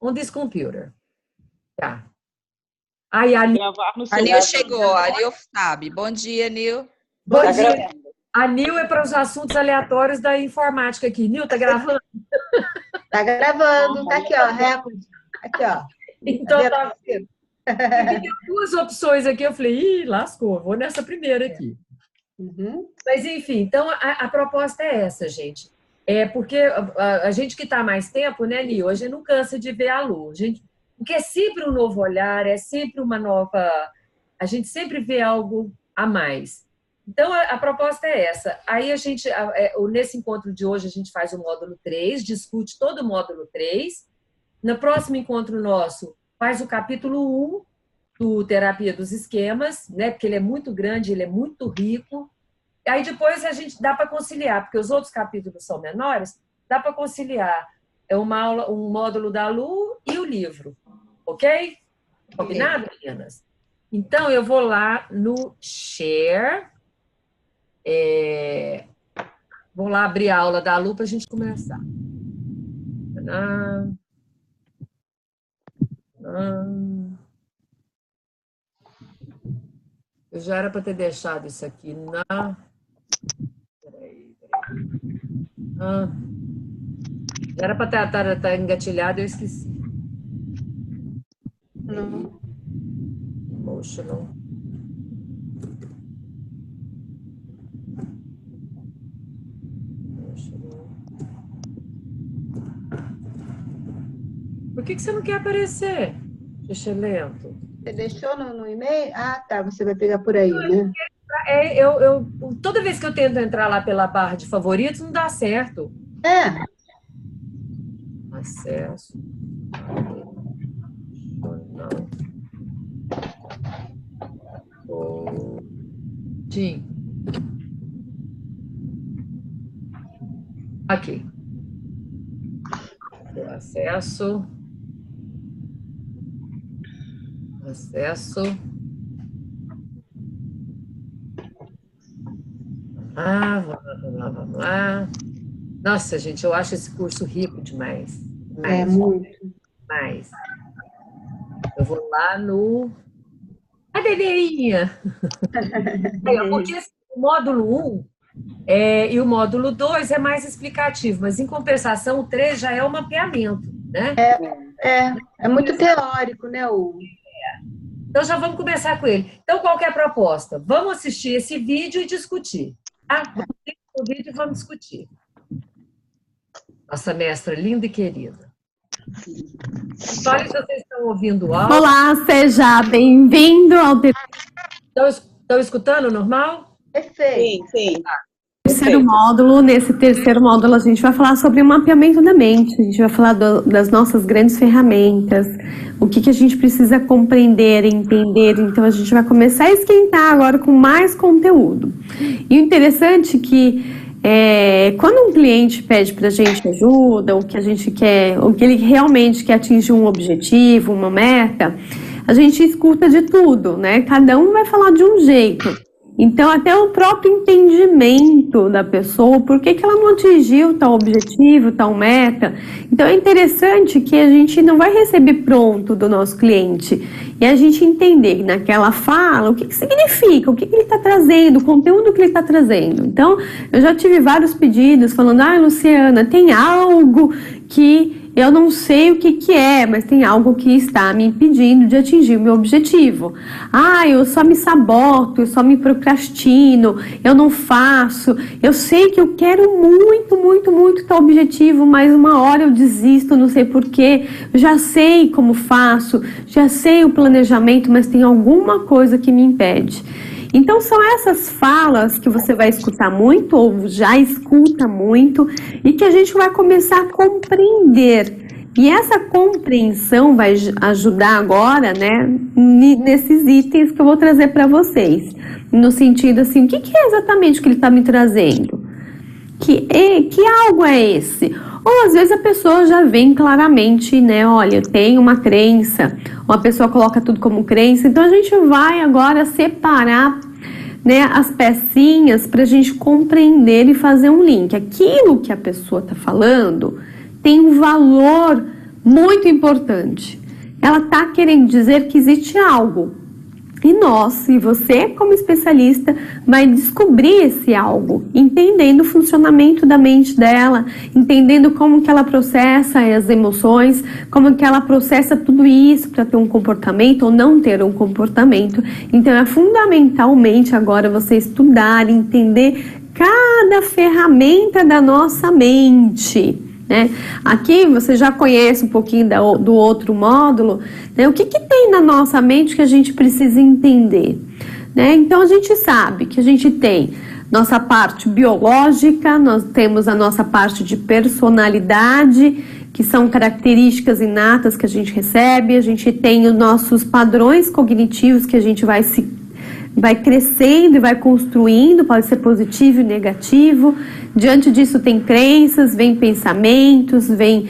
on this computer. Tá. Aí a Nil chegou, a Nil sabe. Bom dia, Nil. Bom dia. A Nil é para os assuntos aleatórios da informática aqui. Nil, tá gravando? Tá gravando, tá aqui, ó, recorde. Aqui, ó. Então tá. Tem duas opções aqui, eu falei, lascou, vou nessa primeira aqui. Mas, enfim, então a proposta é essa, gente. É porque a gente que está há mais tempo, né, Nil, a gente não cansa de ver a Lu. Porque é sempre um novo olhar, é sempre uma nova... A gente sempre vê algo a mais. Então, a proposta é essa. Aí, nesse encontro de hoje, a gente faz o módulo 3, discute todo o módulo 3. No próximo encontro nosso, faz o capítulo 1 do Terapia dos Esquemas, né? Porque ele é muito grande, ele é muito rico. Aí, depois, a gente dá para conciliar, porque os outros capítulos são menores, dá para conciliar um módulo da Lu e o livro. Ok? Combinado, meninas? Então, eu vou lá no Share. Vou lá abrir a aula da Lu para a gente começar. Eu já era para ter deixado isso aqui na... Peraí. Já era para estar engatilhado, eu esqueci. Emotional. Por que você não quer aparecer? Deixa lento. Você deixou no e-mail? Ah, tá. Você vai pegar por aí, né? Toda vez que eu tento entrar lá pela barra de favoritos, não dá certo. Acesso. Sim. Aqui. Acesso. Vamos lá. Nossa, gente, eu acho esse curso rico demais. Muito. Mais. Eu vou lá no... A Dedeinha! Porque o módulo 1 e o módulo 2 é mais explicativo, mas, em compensação, o 3 já é o mapeamento, né? É muito teórico, né, Hugo? Então, já vamos começar com ele. Então, qual que é a proposta? Vamos assistir esse vídeo e discutir. Vamos assistir o vídeo e vamos discutir. Nossa mestra linda e querida. Olha se vocês estão ouvindo o áudio. Olá, seja bem-vindo ao... Estão escutando normal? Perfeito. Sim. Terceiro módulo. Nesse terceiro módulo, a gente vai falar sobre o mapeamento da mente. A gente vai falar das nossas grandes ferramentas, o que a gente precisa compreender, entender. Então, a gente vai começar a esquentar agora com mais conteúdo. E o interessante é que quando um cliente pede para a gente ajuda, o que a gente quer, o que ele realmente quer atingir um objetivo, uma meta, a gente escuta de tudo, né? Cada um vai falar de um jeito. Então, até o próprio entendimento da pessoa, por que ela não atingiu tal objetivo, tal meta. Então, é interessante que a gente não vai receber pronto do nosso cliente e a gente entender naquela fala o que significa, o que ele está trazendo, o conteúdo que ele está trazendo. Então, eu já tive vários pedidos falando, Luciana, tem algo que eu não sei o que é, mas tem algo que está me impedindo de atingir o meu objetivo. Eu só me saboto, eu só me procrastino, eu não faço. Eu sei que eu quero muito, muito, muito tal objetivo, mas uma hora eu desisto, não sei porquê. Já sei como faço, já sei o planejamento, mas tem alguma coisa que me impede. Então, são essas falas que você vai escutar muito, ou já escuta muito, e que a gente vai começar a compreender. E essa compreensão vai ajudar agora, né, nesses itens que eu vou trazer para vocês. No sentido assim, o que é exatamente que ele está me trazendo? Que algo é esse? Ou às vezes a pessoa já vem claramente, né? Olha, eu tenho uma crença, uma pessoa coloca tudo como crença, então a gente vai agora separar, né, as pecinhas para a gente compreender e fazer um link. Aquilo que a pessoa está falando tem um valor muito importante. Ela está querendo dizer que existe algo. E nós, e você como especialista, vai descobrir esse algo, entendendo o funcionamento da mente dela, entendendo como que ela processa as emoções, como que ela processa tudo isso para ter um comportamento ou não ter um comportamento. Então é fundamentalmente agora você estudar, entender cada ferramenta da nossa mente. Aqui você já conhece um pouquinho do outro módulo, né? O que tem na nossa mente que a gente precisa entender, né? Então a gente sabe que a gente tem nossa parte biológica, nós temos a nossa parte de personalidade, que são características inatas que a gente recebe, a gente tem os nossos padrões cognitivos que a gente vai crescendo e vai construindo, pode ser positivo e negativo. Diante disso tem crenças, vem pensamentos, vem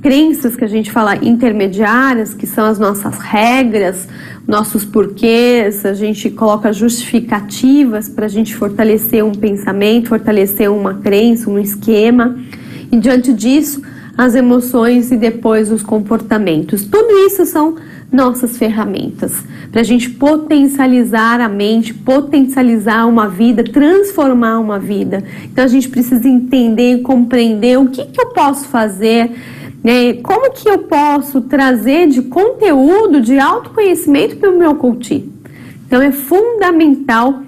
crenças que a gente fala intermediárias, que são as nossas regras, nossos porquês, a gente coloca justificativas para a gente fortalecer um pensamento, fortalecer uma crença, um esquema. E diante disso, as emoções e depois os comportamentos. Tudo isso são nossas ferramentas para a gente potencializar a mente, potencializar uma vida, transformar uma vida. Então a gente precisa entender e compreender o que eu posso fazer, né? Como que eu posso trazer de conteúdo, de autoconhecimento para o meu coaching. Então é fundamental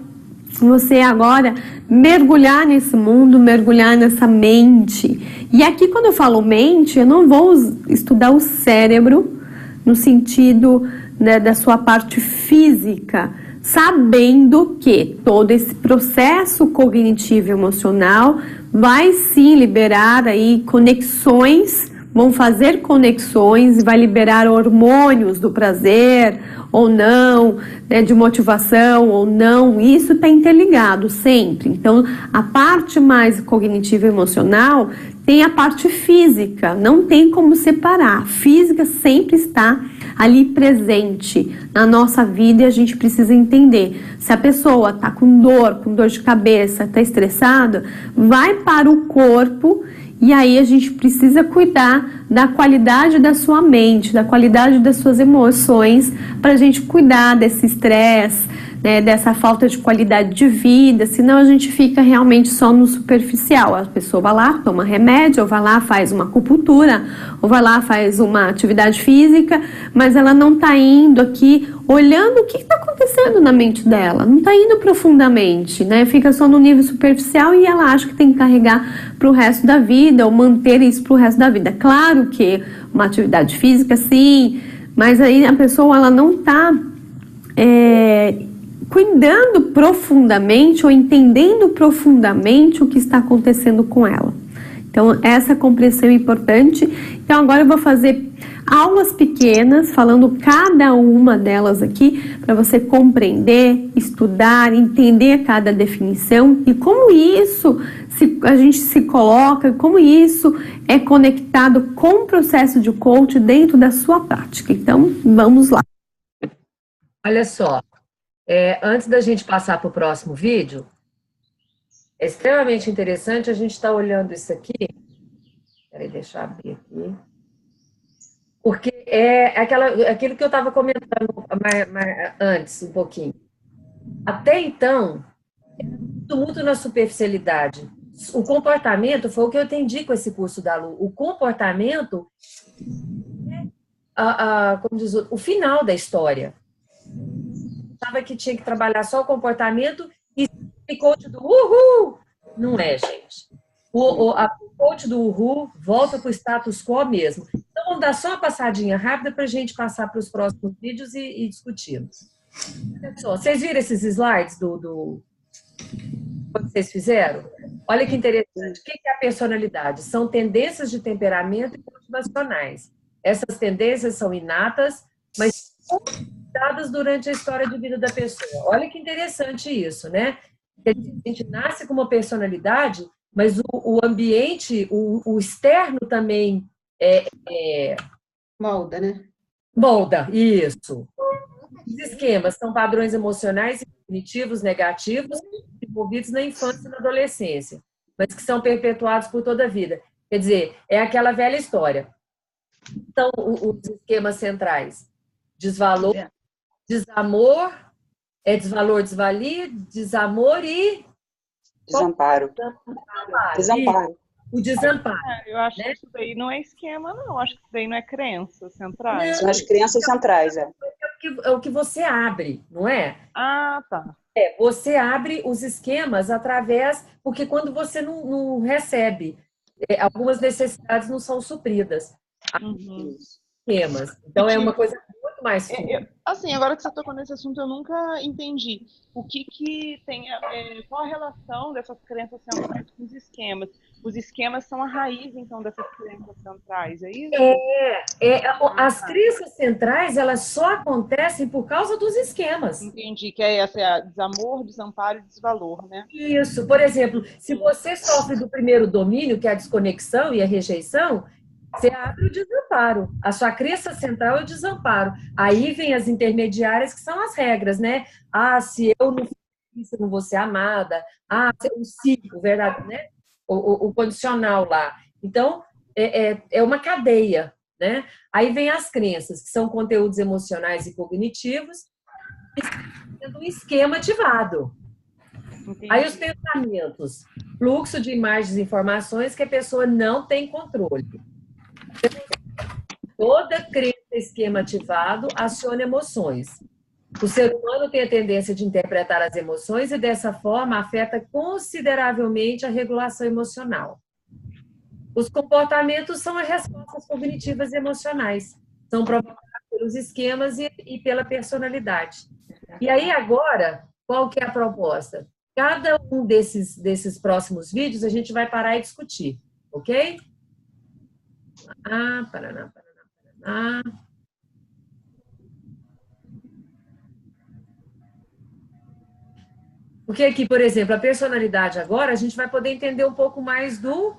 você agora mergulhar nesse mundo, mergulhar nessa mente. E aqui quando eu falo mente, eu não vou estudar o cérebro no sentido, né, da sua parte física, sabendo que todo esse processo cognitivo e emocional vai sim liberar aí conexões, vão fazer conexões e vai liberar hormônios do prazer ou não, né, de motivação ou não, isso está interligado sempre. Então, a parte mais cognitiva e emocional tem a parte física, não tem como separar. A física sempre está ali presente na nossa vida e a gente precisa entender. Se a pessoa está com dor de cabeça, está estressada, vai para o corpo. E aí a gente precisa cuidar da qualidade da sua mente, da qualidade das suas emoções, para a gente cuidar desse estresse, né, dessa falta de qualidade de vida, senão a gente fica realmente só no superficial. A pessoa vai lá, toma remédio, ou vai lá, faz uma acupuntura, ou vai lá, faz uma atividade física, mas ela não está indo aqui olhando o que está acontecendo na mente dela, não está indo profundamente, né? Fica só no nível superficial e ela acha que tem que carregar para o resto da vida, ou manter isso para o resto da vida. Claro que uma atividade física, sim, mas aí a pessoa ela não está cuidando profundamente ou entendendo profundamente o que está acontecendo com ela. Então, essa compreensão é importante. Então, agora eu vou fazer aulas pequenas, falando cada uma delas aqui, para você compreender, estudar, entender cada definição e como isso a gente se coloca, como isso é conectado com o processo de coach dentro da sua prática. Então, vamos lá. Olha só, antes da gente passar para o próximo vídeo, é extremamente interessante a gente estar olhando isso aqui. Peraí, deixa eu abrir aqui. Porque é aquilo que eu estava comentando antes, um pouquinho. Até então, tudo muito na superficialidade. O comportamento, foi o que eu entendi com esse curso da Lu, o comportamento é como diz, o final da história. Achava que tinha que trabalhar só o comportamento e coach do uhul. Não é, gente. O coach do uhul volta para o status quo mesmo. Então, vamos dar só uma passadinha rápida para a gente passar para os próximos vídeos e discutirmos. Vocês viram esses slides que vocês fizeram? Olha que interessante. O que é a personalidade? São tendências de temperamento e motivacionais. Essas tendências são inatas, mas dadas durante a história de vida da pessoa. Olha que interessante isso, né? A gente nasce com uma personalidade, mas o ambiente, o externo também molda, né? Molda, isso. Os esquemas são padrões emocionais e cognitivos negativos desenvolvidos na infância e na adolescência, mas que são perpetuados por toda a vida. Quer dizer, é aquela velha história. Então, os esquemas centrais. Desvalor, desamor, desvalor, desvalia, desamor e... Desamparo. Desamparo. O desamparo. Eu acho que isso daí não é esquema, não. Acho que isso daí não é crença centrais. São as crenças centrais, É o que você abre, não é? Ah, tá. Você abre os esquemas através... Porque quando você não recebe, algumas necessidades não são supridas. Esquemas. Então, é uma coisa muito mais... Assim, agora que você tocou nesse assunto, eu nunca entendi o que tem... qual a relação dessas crenças centrais com os esquemas? Os esquemas são a raiz, então, dessas crenças centrais, é isso? As crenças centrais, elas só acontecem por causa dos esquemas. Entendi, que é desamor, desamparo e desvalor, né? Isso. Por exemplo, se você sofre do primeiro domínio, que é a desconexão e a rejeição, você abre o desamparo. A sua crença central é o desamparo. Aí vem as intermediárias, que são as regras, né? Se eu não fiz isso, eu não vou ser amada. O ciclo, verdade, né? O condicional lá. Então, é uma cadeia, né? Aí vem as crenças, que são conteúdos emocionais e cognitivos, sendo um esquema ativado. Entendi. Aí os pensamentos, fluxo de imagens e informações que a pessoa não tem controle. Toda crença esquema ativado aciona emoções. O ser humano tem a tendência de interpretar as emoções e, dessa forma, afeta consideravelmente a regulação emocional. Os comportamentos são as respostas cognitivas e emocionais. São provocadas pelos esquemas e pela personalidade. E aí, agora, qual que é a proposta? Cada um desses próximos vídeos a gente vai parar e discutir, ok? Paraná. Porque aqui, por exemplo, a personalidade agora, a gente vai poder entender um pouco mais do...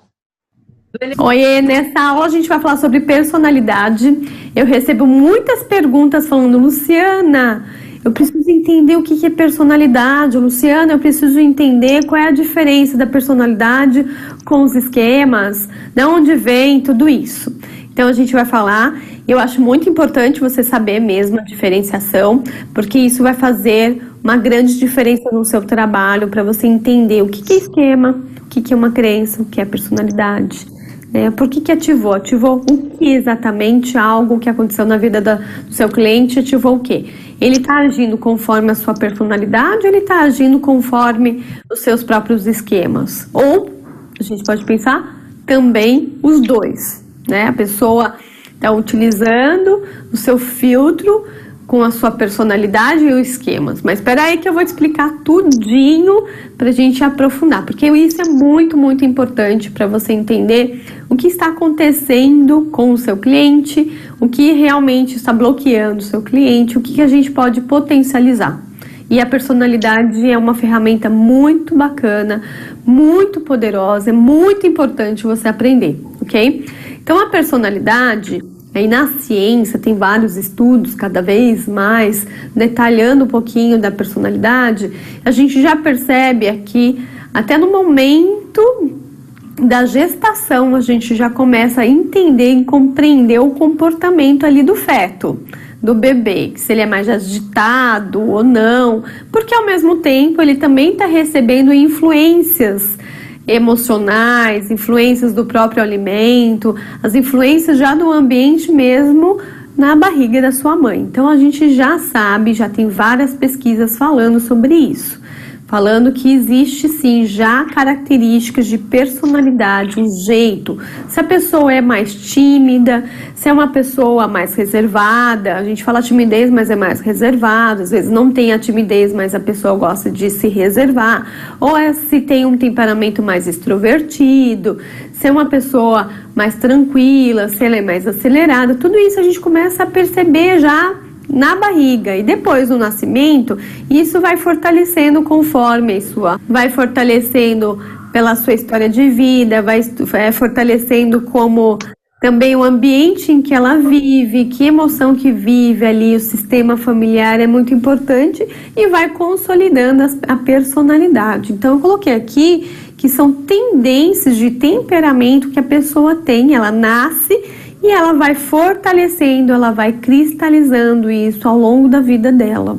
Oi, nessa aula a gente vai falar sobre personalidade. Eu recebo muitas perguntas falando, Luciana, eu preciso entender o que é personalidade. Luciana, eu preciso entender qual é a diferença da personalidade com os esquemas, de onde vem tudo isso. Então a gente vai falar, eu acho muito importante você saber mesmo a diferenciação, porque isso vai fazer uma grande diferença no seu trabalho, para você entender o que é esquema, o que é uma crença, o que é personalidade. Por que ativou? Ativou o que exatamente? Algo que aconteceu na vida do seu cliente, ativou o quê? Ele está agindo conforme a sua personalidade ou ele está agindo conforme os seus próprios esquemas? Ou, a gente pode pensar, também os dois, né? A pessoa está utilizando o seu filtro com a sua personalidade e os esquemas. Mas espera aí que eu vou te explicar tudinho para a gente aprofundar, porque isso é muito, muito importante para você entender o que está acontecendo com o seu cliente, o que realmente está bloqueando o seu cliente, o que a gente pode potencializar. E a personalidade é uma ferramenta muito bacana, muito poderosa, é muito importante você aprender, ok? Então a personalidade... Aí na ciência tem vários estudos cada vez mais detalhando um pouquinho da personalidade. A gente já percebe aqui, até no momento da gestação, a gente já começa a entender e compreender o comportamento ali do feto, do bebê, se ele é mais agitado ou não, porque ao mesmo tempo ele também está recebendo influências emocionais, influências do próprio alimento, as influências já do ambiente mesmo na barriga da sua mãe. Então a gente já sabe, já tem várias pesquisas falando sobre isso, falando que existe sim já características de personalidade, um jeito. Se a pessoa é mais tímida, se é uma pessoa mais reservada, a gente fala timidez, mas é mais reservado, às vezes não tem a timidez, mas a pessoa gosta de se reservar, ou se tem um temperamento mais extrovertido, se é uma pessoa mais tranquila, se ela é mais acelerada, tudo isso a gente começa a perceber já na barriga, e depois do nascimento, isso vai fortalecendo conforme vai fortalecendo pela sua história de vida, vai fortalecendo como também o ambiente em que ela vive, que emoção que vive ali, o sistema familiar é muito importante e vai consolidando a personalidade. Então eu coloquei aqui que são tendências de temperamento que a pessoa tem, ela nasce e ela vai fortalecendo, ela vai cristalizando isso ao longo da vida dela,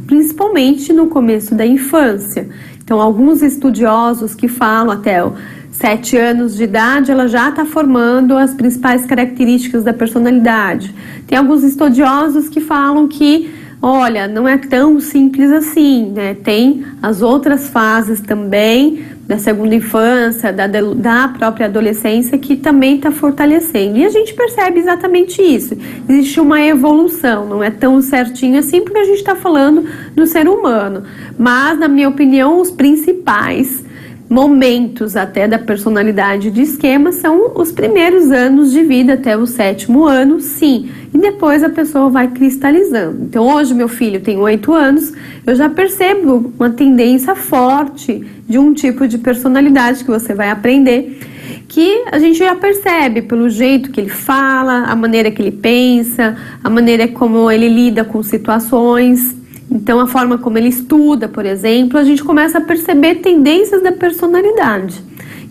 principalmente no começo da infância. Então, alguns estudiosos que falam até 7 anos de idade, ela já está formando as principais características da personalidade. Tem alguns estudiosos que falam que, olha, não é tão simples assim, né? Tem as outras fases também, da segunda infância, da própria adolescência, que também está fortalecendo. E a gente percebe exatamente isso. Existe uma evolução, não é tão certinho assim, porque a gente está falando do ser humano. Mas, na minha opinião, os principais momentos até da personalidade de esquema são os primeiros anos de vida, até o 7º ano, sim. E depois a pessoa vai cristalizando. Então, hoje meu filho tem 8 anos, eu já percebo uma tendência forte de um tipo de personalidade que você vai aprender, que a gente já percebe pelo jeito que ele fala, a maneira que ele pensa, a maneira como ele lida com situações. Então, a forma como ele estuda, por exemplo, a gente começa a perceber tendências da personalidade.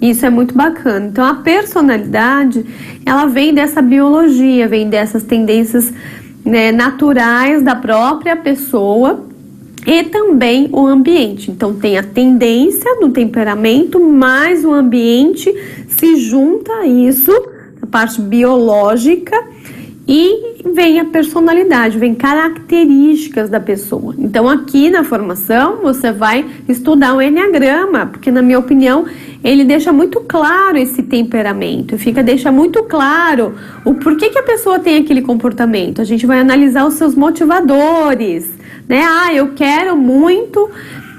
Isso é muito bacana. Então, a personalidade, ela vem dessa biologia, vem dessas tendências, né, naturais da própria pessoa e também o ambiente. Então, tem a tendência no temperamento, mas o ambiente se junta a isso, a parte biológica, e vem a personalidade, vem características da pessoa. Então, aqui na formação, você vai estudar o Enneagrama, porque, na minha opinião, ele deixa muito claro esse temperamento, deixa muito claro o porquê que a pessoa tem aquele comportamento. A gente vai analisar os seus motivadores, né? Eu quero muito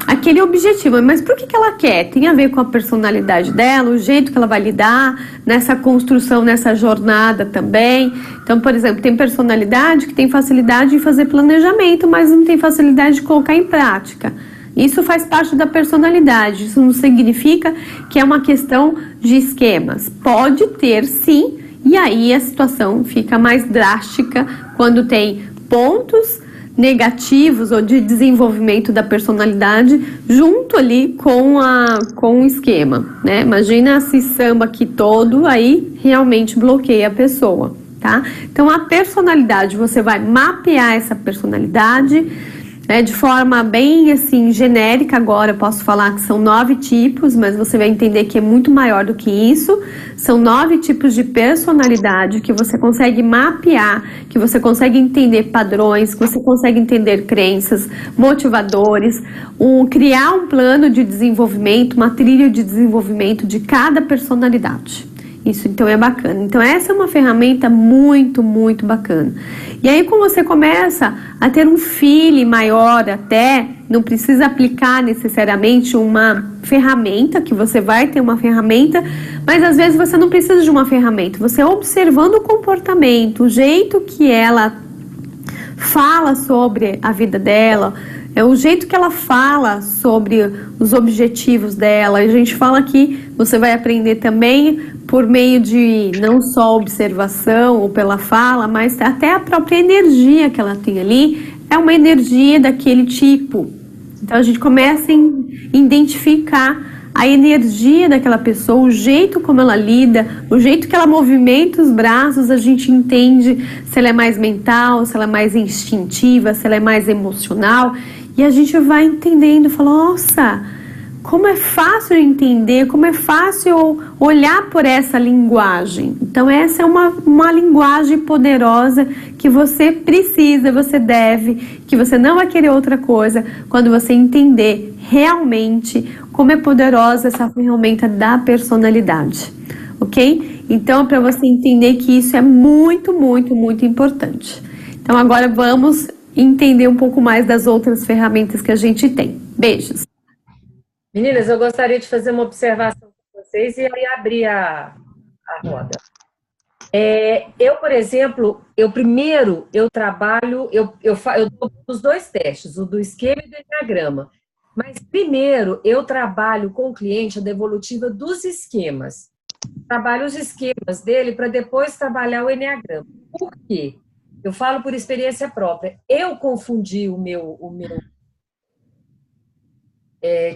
aquele objetivo, mas por que ela quer? Tem a ver com a personalidade dela, o jeito que ela vai lidar nessa construção, nessa jornada também. Então, por exemplo, tem personalidade que tem facilidade em fazer planejamento, mas não tem facilidade de colocar em prática. Isso faz parte da personalidade, isso não significa que é uma questão de esquemas. Pode ter, sim, e aí a situação fica mais drástica quando tem pontos negativos ou de desenvolvimento da personalidade junto ali com o esquema, né? Imagina esse samba aqui todo, aí realmente bloqueia a pessoa, tá? Então, a personalidade, você vai mapear essa personalidade, né, de forma bem, assim, genérica. Agora eu posso falar que são 9 tipos, mas você vai entender que é muito maior do que isso. São 9 tipos de personalidade que você consegue mapear, que você consegue entender padrões, que você consegue entender crenças, motivadores, criar um plano de desenvolvimento, uma trilha de desenvolvimento de cada personalidade. Isso, então, é bacana. Então, essa é uma ferramenta muito, muito bacana. E aí, quando você começa a ter um feeling maior até, não precisa aplicar necessariamente uma ferramenta, que você vai ter uma ferramenta, mas às vezes você não precisa de uma ferramenta. Você observando o comportamento, o jeito que ela fala sobre a vida dela, o jeito que ela fala sobre os objetivos dela. A gente fala que você vai aprender também por meio de não só observação ou pela fala, mas até a própria energia que ela tem ali é uma energia daquele tipo. Então a gente começa a identificar a energia daquela pessoa, o jeito como ela lida, o jeito que ela movimenta os braços. A gente entende se ela é mais mental, se ela é mais instintiva, se ela é mais emocional. E a gente vai entendendo, fala, nossa, como é fácil entender, como é fácil olhar por essa linguagem. Então, essa é uma linguagem poderosa que você precisa, você deve, que você não vai querer outra coisa quando você entender realmente como é poderosa essa ferramenta da personalidade, ok? Então, para você entender que isso é muito, muito, muito importante. Então, agora vamos entender um pouco mais das outras ferramentas que a gente tem. Beijos! Meninas, eu gostaria de fazer uma observação com vocês e aí abrir a roda. Eu, por exemplo, eu trabalho, eu dou os 2 testes, o do esquema e do enneagrama. Mas primeiro eu trabalho com o cliente a devolutiva dos esquemas. Trabalho os esquemas dele para depois trabalhar o enneagrama. Por quê? Eu falo por experiência própria. Eu confundi o meu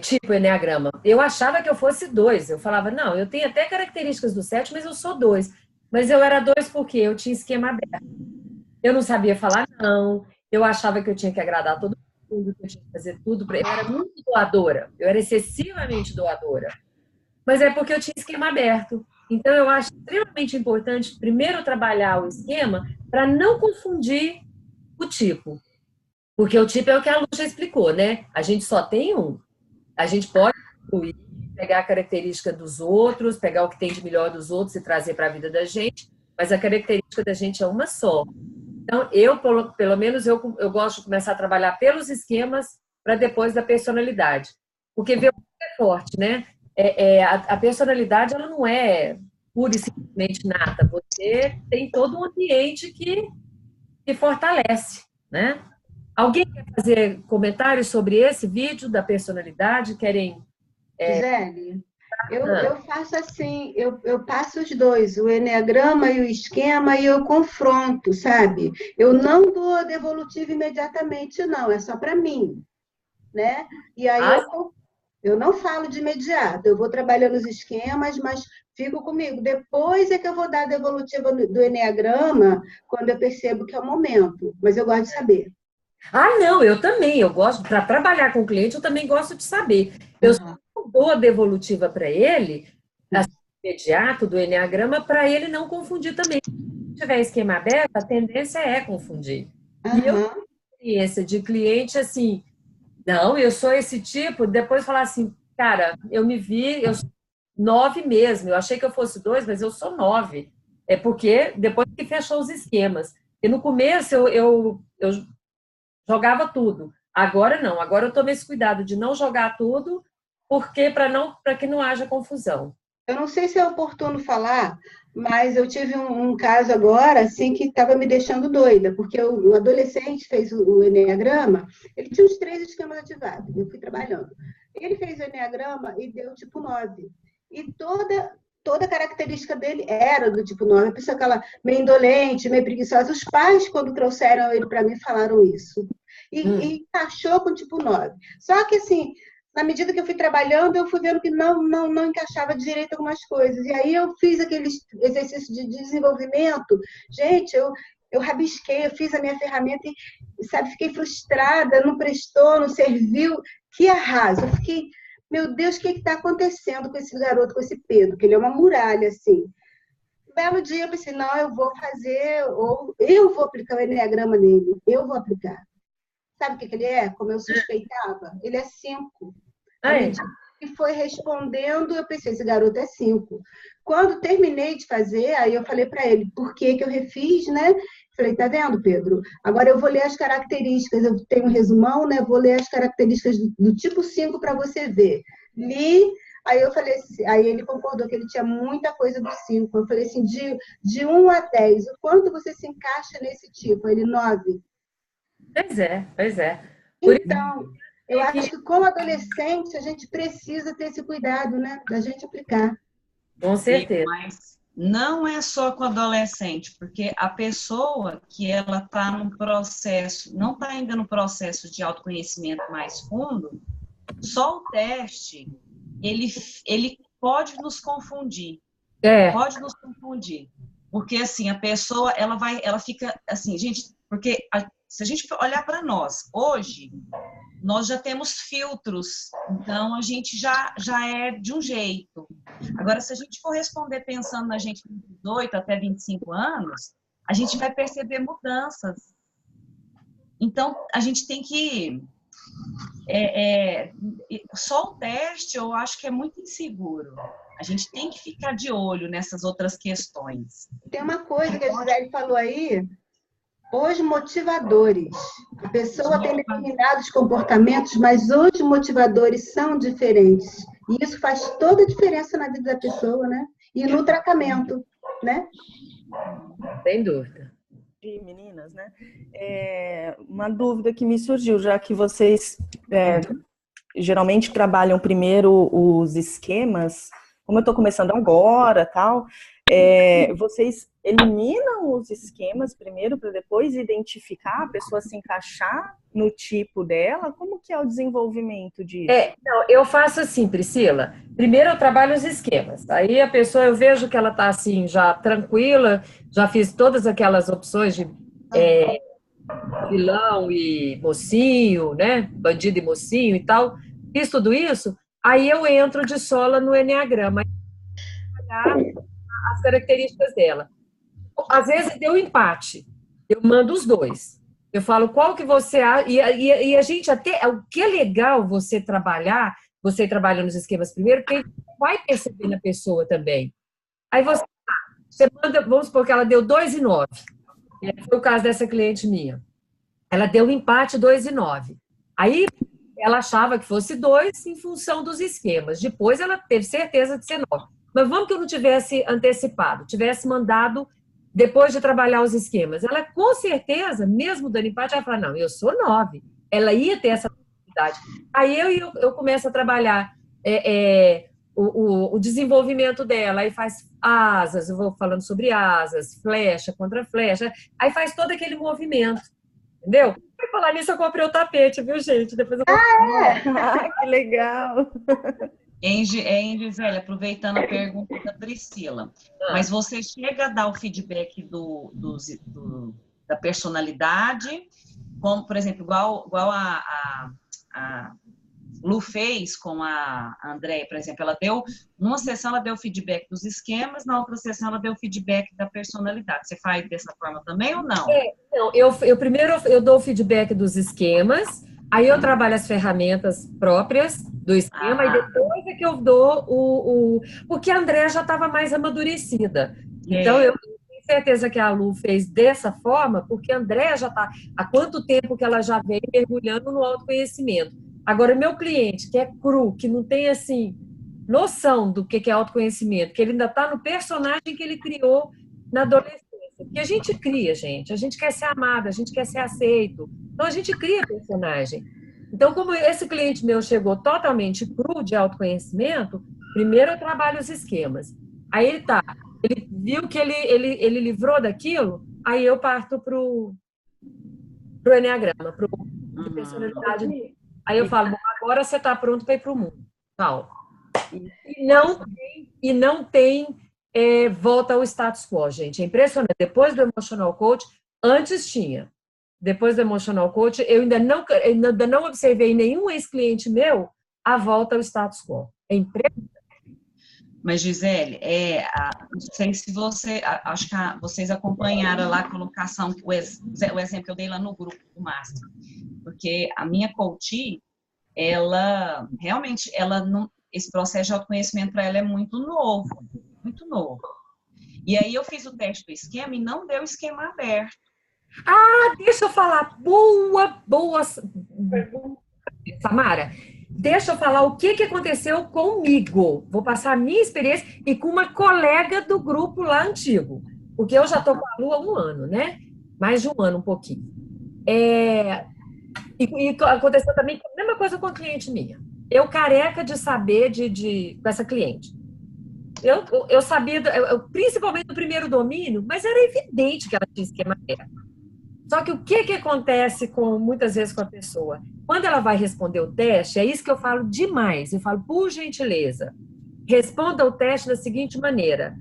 tipo enneagrama. Eu achava que eu fosse 2. Eu falava, não, eu tenho até características do 7, mas eu sou 2. Mas eu era 2 porque eu tinha esquema aberto. Eu não sabia falar não, eu achava que eu tinha que agradar todo mundo, que eu tinha que fazer tudo. Eu era muito doadora, eu era excessivamente doadora. Mas é porque eu tinha esquema aberto. Então, eu acho extremamente importante, primeiro, trabalhar o esquema para não confundir o tipo. Porque o tipo é o que a Lu já explicou, né? A gente só tem um. A gente pode incluir, pegar a característica dos outros, pegar o que tem de melhor dos outros e trazer para a vida da gente, mas a característica da gente é uma só. Então, pelo menos, eu gosto de começar a trabalhar pelos esquemas para depois da personalidade. Porque ver o que é forte, né? A personalidade, ela não é pura e simplesmente nata. Você tem todo um ambiente que fortalece, né? Alguém quer fazer comentários sobre esse vídeo da personalidade? Querem? Gisele, eu faço assim, eu passo os dois, o eneagrama e o esquema, e eu confronto, sabe? Eu não dou a devolutiva imediatamente, não, é só para mim, né? E aí eu não falo de imediato, eu vou trabalhando os esquemas, mas fico comigo. Depois é que eu vou dar a devolutiva do eneagrama, quando eu percebo que é o momento, mas eu gosto de saber. Não, eu também, eu gosto, para trabalhar com o cliente, eu também gosto de saber. Eu só dou a devolutiva para ele, assim, imediato do eneagrama, para ele não confundir também. Se tiver esquema aberto, a tendência é confundir. E eu tenho experiência de cliente assim, não, eu sou esse tipo, depois falar assim, cara, eu me vi, eu sou 9 mesmo, eu achei que eu fosse 2, mas eu sou 9. É porque depois que fechou os esquemas. E no começo eu jogava tudo. Agora não, agora eu tomei esse cuidado de não jogar tudo, porque para que não haja confusão. Eu não sei se é oportuno falar, mas eu tive um caso agora assim que estava me deixando doida, porque o adolescente fez o eneagrama, ele tinha os 3 esquemas ativados, eu fui trabalhando. Ele fez o eneagrama e deu tipo 9. E toda a característica dele era do tipo 9, a pessoa aquela meio indolente, meio preguiçosa. Os pais, quando trouxeram ele para mim, falaram isso. E encaixou com o tipo 9. Só que, assim, na medida que eu fui trabalhando, eu fui vendo que não encaixava direito algumas coisas. E aí eu fiz aquele exercício de desenvolvimento. Gente, eu rabisquei, eu fiz a minha ferramenta e, sabe, fiquei frustrada, não prestou, não serviu. Que arraso! Eu fiquei... Meu Deus, o que está acontecendo com esse garoto, com esse Pedro? Que ele é uma muralha, assim. Um belo dia eu pensei, não, eu vou fazer, ou eu vou aplicar o eneagrama nele, eu vou aplicar. Sabe o que ele é? Como eu suspeitava? Ele é 5. E foi respondendo, eu pensei, esse garoto é 5. Quando terminei de fazer, aí eu falei para ele, por que eu refiz, né? Falei, tá vendo, Pedro? Agora eu vou ler as características, eu tenho um resumão, né? Vou ler as características do tipo 5 para você ver. Li, aí eu falei assim, aí ele concordou que ele tinha muita coisa do 5. Eu falei assim, de 1 a 10, o quanto você se encaixa nesse tipo? Ele, 9. Pois é. Então, eu acho que como adolescente a gente precisa ter esse cuidado, né? Da gente aplicar. Com certeza. Mas não é só com adolescente, porque a pessoa que ela está num processo, não está ainda no processo de autoconhecimento mais fundo, só o teste, ele pode nos confundir. Pode nos confundir. Porque, assim, a pessoa, ela fica, assim, gente, porque se a gente olhar para nós, hoje, nós já temos filtros, então a gente já é de um jeito. Agora, se a gente for responder pensando na gente de 18 até 25 anos, a gente vai perceber mudanças. Então, a gente tem que... só o teste, eu acho que é muito inseguro. A gente tem que ficar de olho nessas outras questões. Tem uma coisa que a Gisele falou aí, os motivadores. A pessoa tem determinados comportamentos, mas os motivadores são diferentes. E isso faz toda a diferença na vida da pessoa, né? E no tratamento, né? Sem dúvida. Meninas, né? Uma dúvida que me surgiu, já que vocês geralmente trabalham primeiro os esquemas, como eu estou começando agora, tal, vocês eliminam os esquemas primeiro para depois identificar a pessoa se encaixar no tipo dela? Como que é o desenvolvimento disso? Não, eu faço assim, Priscila. Primeiro eu trabalho os esquemas. Aí a pessoa, eu vejo que ela está assim, já tranquila, já fiz todas aquelas opções de vilão e mocinho, né? Bandido e mocinho e tal. Fiz tudo isso, aí eu entro de sola no Eneagrama. As características dela. Às vezes deu empate. Eu mando os dois. Eu falo qual que você acha. E a gente até. O que é legal você trabalhar nos esquemas primeiro, porque vai perceber na pessoa também. Aí você manda, vamos supor que ela deu 2 e 9. Foi o caso dessa cliente minha. Ela deu um empate 2 e 9. Aí ela achava que fosse 2 em função dos esquemas. Depois ela teve certeza de ser 9. Mas vamos que eu não tivesse antecipado, tivesse mandado depois de trabalhar os esquemas. Ela, com certeza, mesmo dando empate, ela vai falar, não, eu sou 9. Ela ia ter essa possibilidade. Aí eu começo a trabalhar o desenvolvimento dela, aí faz asas, eu vou falando sobre asas, flecha contra flecha, aí faz todo aquele movimento, entendeu? Vai falar nisso, eu comprei o tapete, viu, gente? Depois eu Que legal! Gisele, aproveitando a pergunta da Priscila, mas você chega a dar o feedback da personalidade, como, por exemplo, igual a Lu fez com a Andréia, por exemplo, numa sessão ela deu feedback dos esquemas, na outra sessão ela deu feedback da personalidade. Você faz dessa forma também ou não? Não, eu primeiro eu dou o feedback dos esquemas, aí eu trabalho as ferramentas próprias do esquema e depois é que eu dou porque a Andréia já estava mais amadurecida. Então, eu tenho certeza que a Lu fez dessa forma, porque a Andréia já está... Há quanto tempo que ela já vem mergulhando no autoconhecimento? Agora, meu cliente, que é cru, que não tem, assim, noção do que é autoconhecimento, que ele ainda está no personagem que ele criou na adolescência. Porque a gente cria, gente. A gente quer ser amada, a gente quer ser aceito. Então, a gente cria personagem. Então, como esse cliente meu chegou totalmente cru de autoconhecimento, primeiro eu trabalho os esquemas. Aí ele viu que ele livrou daquilo, aí eu parto pro Eneagrama, pro personalidade dele. Aí eu falo, bom, agora você está pronto para ir para o mundo. Tal. E não tem volta ao status quo, gente. É impressionante. Depois do Emotional Coach, antes tinha. Depois do Emotional Coach, eu ainda não observei nenhum ex-cliente meu a volta ao status quo. É impressionante. Mas, Gisele, não sei se acho que vocês acompanharam lá a colocação, o exemplo que eu dei lá no grupo do Master. Porque a minha coach, ela realmente, esse processo de autoconhecimento para ela é muito novo, muito novo. E aí eu fiz o teste do esquema e não deu esquema aberto. Deixa eu falar. Boa pergunta, Samara. Deixa eu falar o que aconteceu comigo. Vou passar a minha experiência e com uma colega do grupo lá antigo. Porque eu já estou com a Lu há 1 ano, né? Mais de 1 ano, um pouquinho. E aconteceu também a mesma coisa com a cliente minha. Eu careca de saber com essa cliente. Eu sabia, principalmente no primeiro domínio, mas era evidente que ela tinha esquema aberto. Só que o que acontece muitas vezes com a pessoa? Quando ela vai responder o teste, é isso que eu falo demais. Eu falo, por gentileza, responda o teste da seguinte maneira.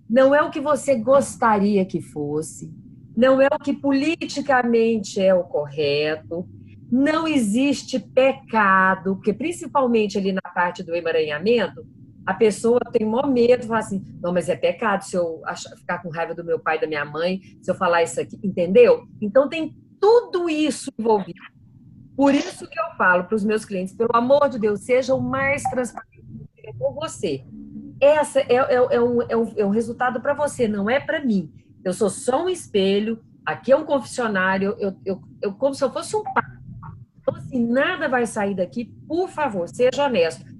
Não é o que você gostaria que fosse, não é o que politicamente é o correto, não existe pecado, porque principalmente ali na parte do emaranhamento, a pessoa tem o maior medo, fala assim, não, mas é pecado se eu ficar com raiva do meu pai e da minha mãe, se eu falar isso aqui, entendeu? Então tem tudo isso envolvido. Por isso que eu falo para os meus clientes, pelo amor de Deus, seja o mais transparente possível com você. Essa é um resultado para você, não é para mim. Eu sou só um espelho, aqui é um confessionário, eu como se eu fosse um pai. Então, assim, nada vai sair daqui, por favor, seja honesto.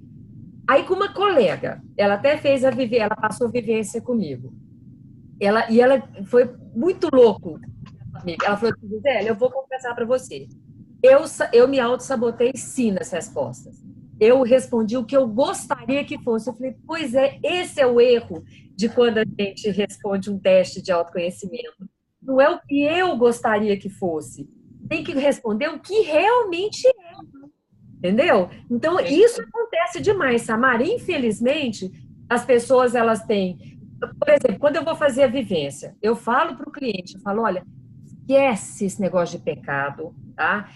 Aí, com uma colega, ela até ela passou vivência comigo. Ela foi muito louco. Ela falou assim, Gisele, eu vou confessar para você. Eu me auto-sabotei sim nas respostas. Eu respondi o que eu gostaria gostaria que fosse. Eu falei, pois é, esse é o erro de quando a gente responde um teste de autoconhecimento. Não é o que eu gostaria que fosse. Tem que responder o que realmente é. Entendeu? Então, isso acontece demais, Samara. Infelizmente, as pessoas, elas têm... Por exemplo, quando eu vou fazer a vivência, eu falo para o cliente, eu falo, olha, esquece esse negócio de pecado, tá?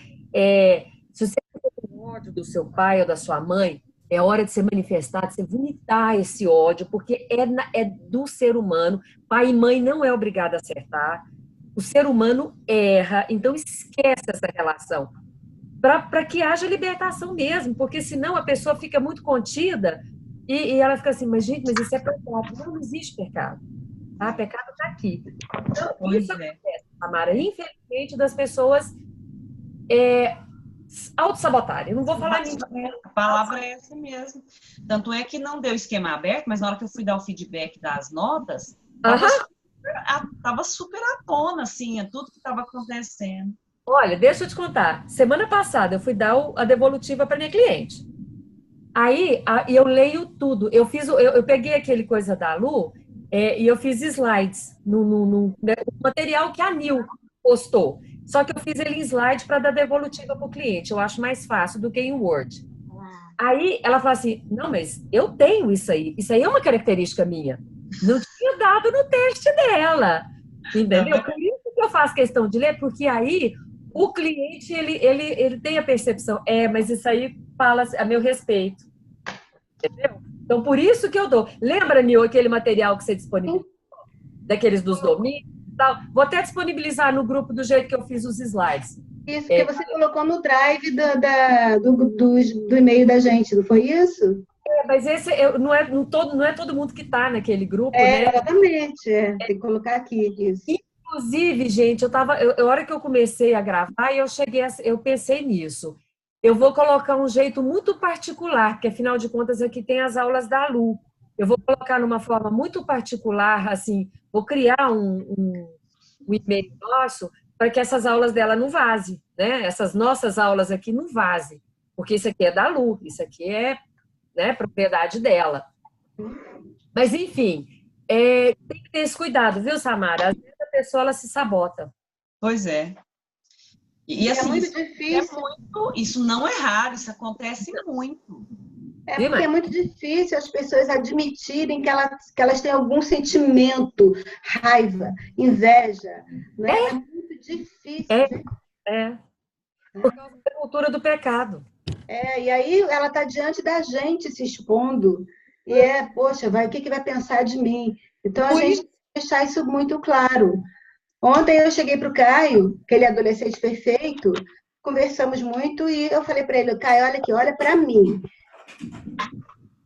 Se você tem ódio do seu pai ou da sua mãe, é hora de você manifestar, de você vomitar esse ódio, porque é do ser humano. Pai e mãe não é obrigado a acertar. O ser humano erra, então esquece essa relação. Para que haja libertação mesmo, porque senão a pessoa fica muito contida e ela fica assim, mas gente, mas isso é pecado. Não existe pecado. Tá? Pecado está aqui. Então, isso acontece, Tamara, infelizmente, das pessoas autossabotarem. Eu não vou falar nisso. A palavra é essa mesmo. Tanto é que não deu esquema aberto, mas na hora que eu fui dar o feedback das notas, tava super à tona, assim, tudo que estava acontecendo. Olha, deixa eu te contar. Semana passada eu fui dar a devolutiva para minha cliente. Aí eu leio tudo. Eu peguei aquele coisa da Lu e eu fiz slides no material que a Nil postou. Só que eu fiz ele em slide para dar devolutiva para o cliente. Eu acho mais fácil do que em Word. Aí ela fala assim, não, mas eu tenho isso aí. Isso aí é uma característica minha. Não tinha dado no teste dela. Entendeu? Por isso que eu faço questão de ler, porque aí o cliente, ele tem a percepção, mas isso aí fala a meu respeito. Entendeu? Então, por isso que eu dou. Lembra, Nil, aquele material que você disponibilizou? Daqueles dos domínios? Tal. Vou até disponibilizar no grupo do jeito que eu fiz os slides. Isso, que você colocou no drive do e-mail da gente, não foi isso? Mas esse não é todo mundo que está naquele grupo, né? Exatamente. Tem que colocar aqui isso. Inclusive, gente, a hora que eu comecei a gravar, eu pensei nisso. Eu vou colocar um jeito muito particular, porque afinal de contas aqui tem as aulas da Lu. Eu vou colocar numa forma muito particular, assim, vou criar um e-mail nosso para que essas aulas dela não vazem, né? Essas nossas aulas aqui não vazem, porque isso aqui é da Lu, isso aqui é, né, propriedade dela. Mas, enfim, tem que ter esse cuidado, viu, Samara? Às vezes a pessoa ela se sabota. Pois é. E assim, é muito difícil. Isso não é raro, isso acontece muito. Porque é muito difícil as pessoas admitirem que elas têm algum sentimento, raiva, inveja. Né? É muito difícil. Por causa da cultura do pecado. E aí ela está diante da gente se expondo. E poxa, o que vai pensar de mim? Então a gente tem que deixar isso muito claro. Ontem eu cheguei para o Caio, aquele adolescente perfeito, conversamos muito e eu falei para ele, Caio, olha aqui, olha para mim.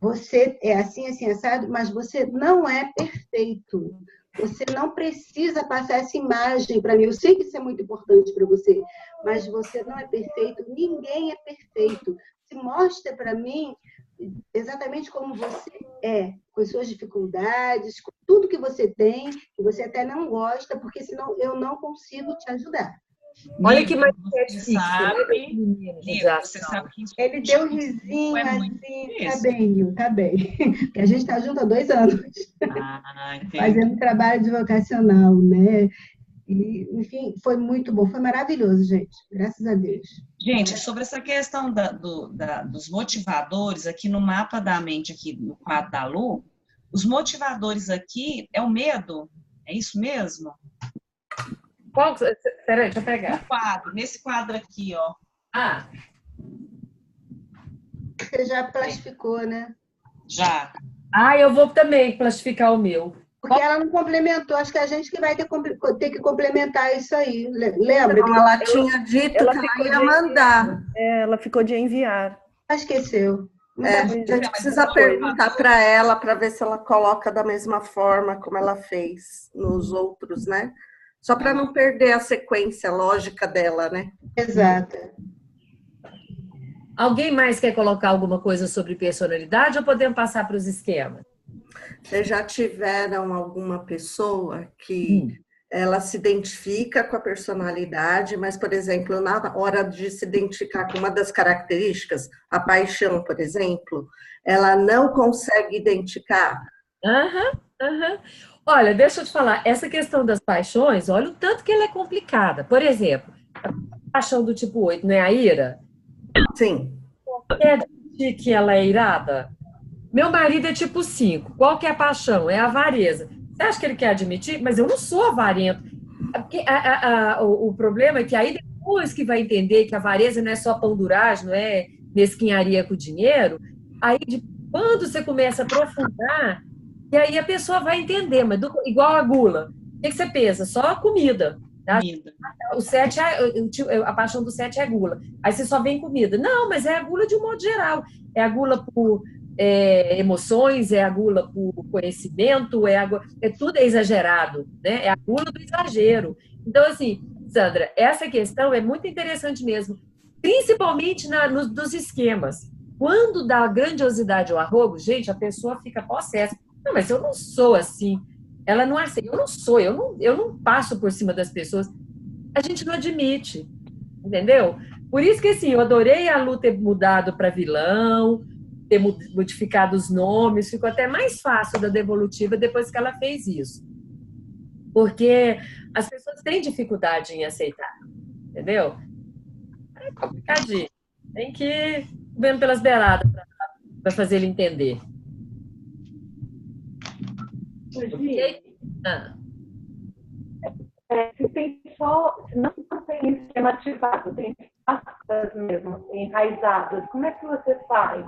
Você é assim, assim, assado, mas você não é perfeito. Você não precisa passar essa imagem para mim. Eu sei que isso é muito importante para você, mas você não é perfeito. Ninguém é perfeito. Se mostra para mim exatamente como você é, com as suas dificuldades, com tudo que você tem, que você até não gosta, porque senão eu não consigo te ajudar. Olha que mais você sabe que isso ele deu um risinho assim, tá bem. Porque a gente está junto há 2 anos, fazendo trabalho vocacional, né? E, enfim, foi muito bom, foi maravilhoso, gente, graças a Deus. Gente, sobre essa questão dos motivadores, aqui no mapa da mente, aqui no quadro da Lu, os motivadores aqui é o medo, é isso mesmo? Peraí, deixa eu pegar. Nesse quadro aqui, ó. Você já plastificou, né? Já. Eu vou também plastificar o meu. Porque ela não complementou, acho que a gente que vai ter que complementar isso aí. Lembra? Ela tinha dito que ela ia mandar. Ela ficou de enviar. Esqueceu. A gente precisa perguntar para ela, para ver se ela coloca da mesma forma como ela fez nos outros, né? Só para não perder a sequência lógica dela, né? Exato. Alguém mais quer colocar alguma coisa sobre personalidade ou podemos passar para os esquemas? Vocês já tiveram alguma pessoa que ela se identifica com a personalidade, mas, por exemplo, na hora de se identificar com uma das características, a paixão, por exemplo, ela não consegue identificar. Olha, deixa eu te falar, essa questão das paixões, olha o tanto que ela é complicada. Por exemplo, a paixão do tipo 8, não é a ira? Sim. Quer dizer que ela é irada? Meu marido é tipo 5. Qual que é a paixão? É a avareza. Você acha que ele quer admitir? Mas eu não sou avarento. Porque o problema é que aí depois que vai entender que a avareza não é só pão-duragem, não é mesquinharia com o dinheiro, aí quando você começa a aprofundar, e aí a pessoa vai entender, mas igual a gula. O que você pensa? Só a comida. Tá? O 7 a paixão do 7 é gula. Aí você só vem comida. Não, mas é a gula de um modo geral. É a gula por emoções, é a gula por conhecimento, tudo é exagerado, né? É a gula do exagero. Então, assim, Sandra, essa questão é muito interessante mesmo, principalmente nos esquemas. Quando dá grandiosidade ao arrogo, gente, a pessoa fica possessa. Não, mas eu não sou assim. Ela não aceita. Eu não sou, eu não passo por cima das pessoas. A gente não admite, entendeu? Por isso que, assim, eu adorei a Lu ter mudado para vilão, ter modificado os nomes, ficou até mais fácil da devolutiva depois que ela fez isso. Porque as pessoas têm dificuldade em aceitar, entendeu? É complicadinho. Tem que ir vendo pelas beiradas para fazer ele entender. Se tem não tem esquema ativado, tem pastas mesmo, enraizadas, como é que você faz?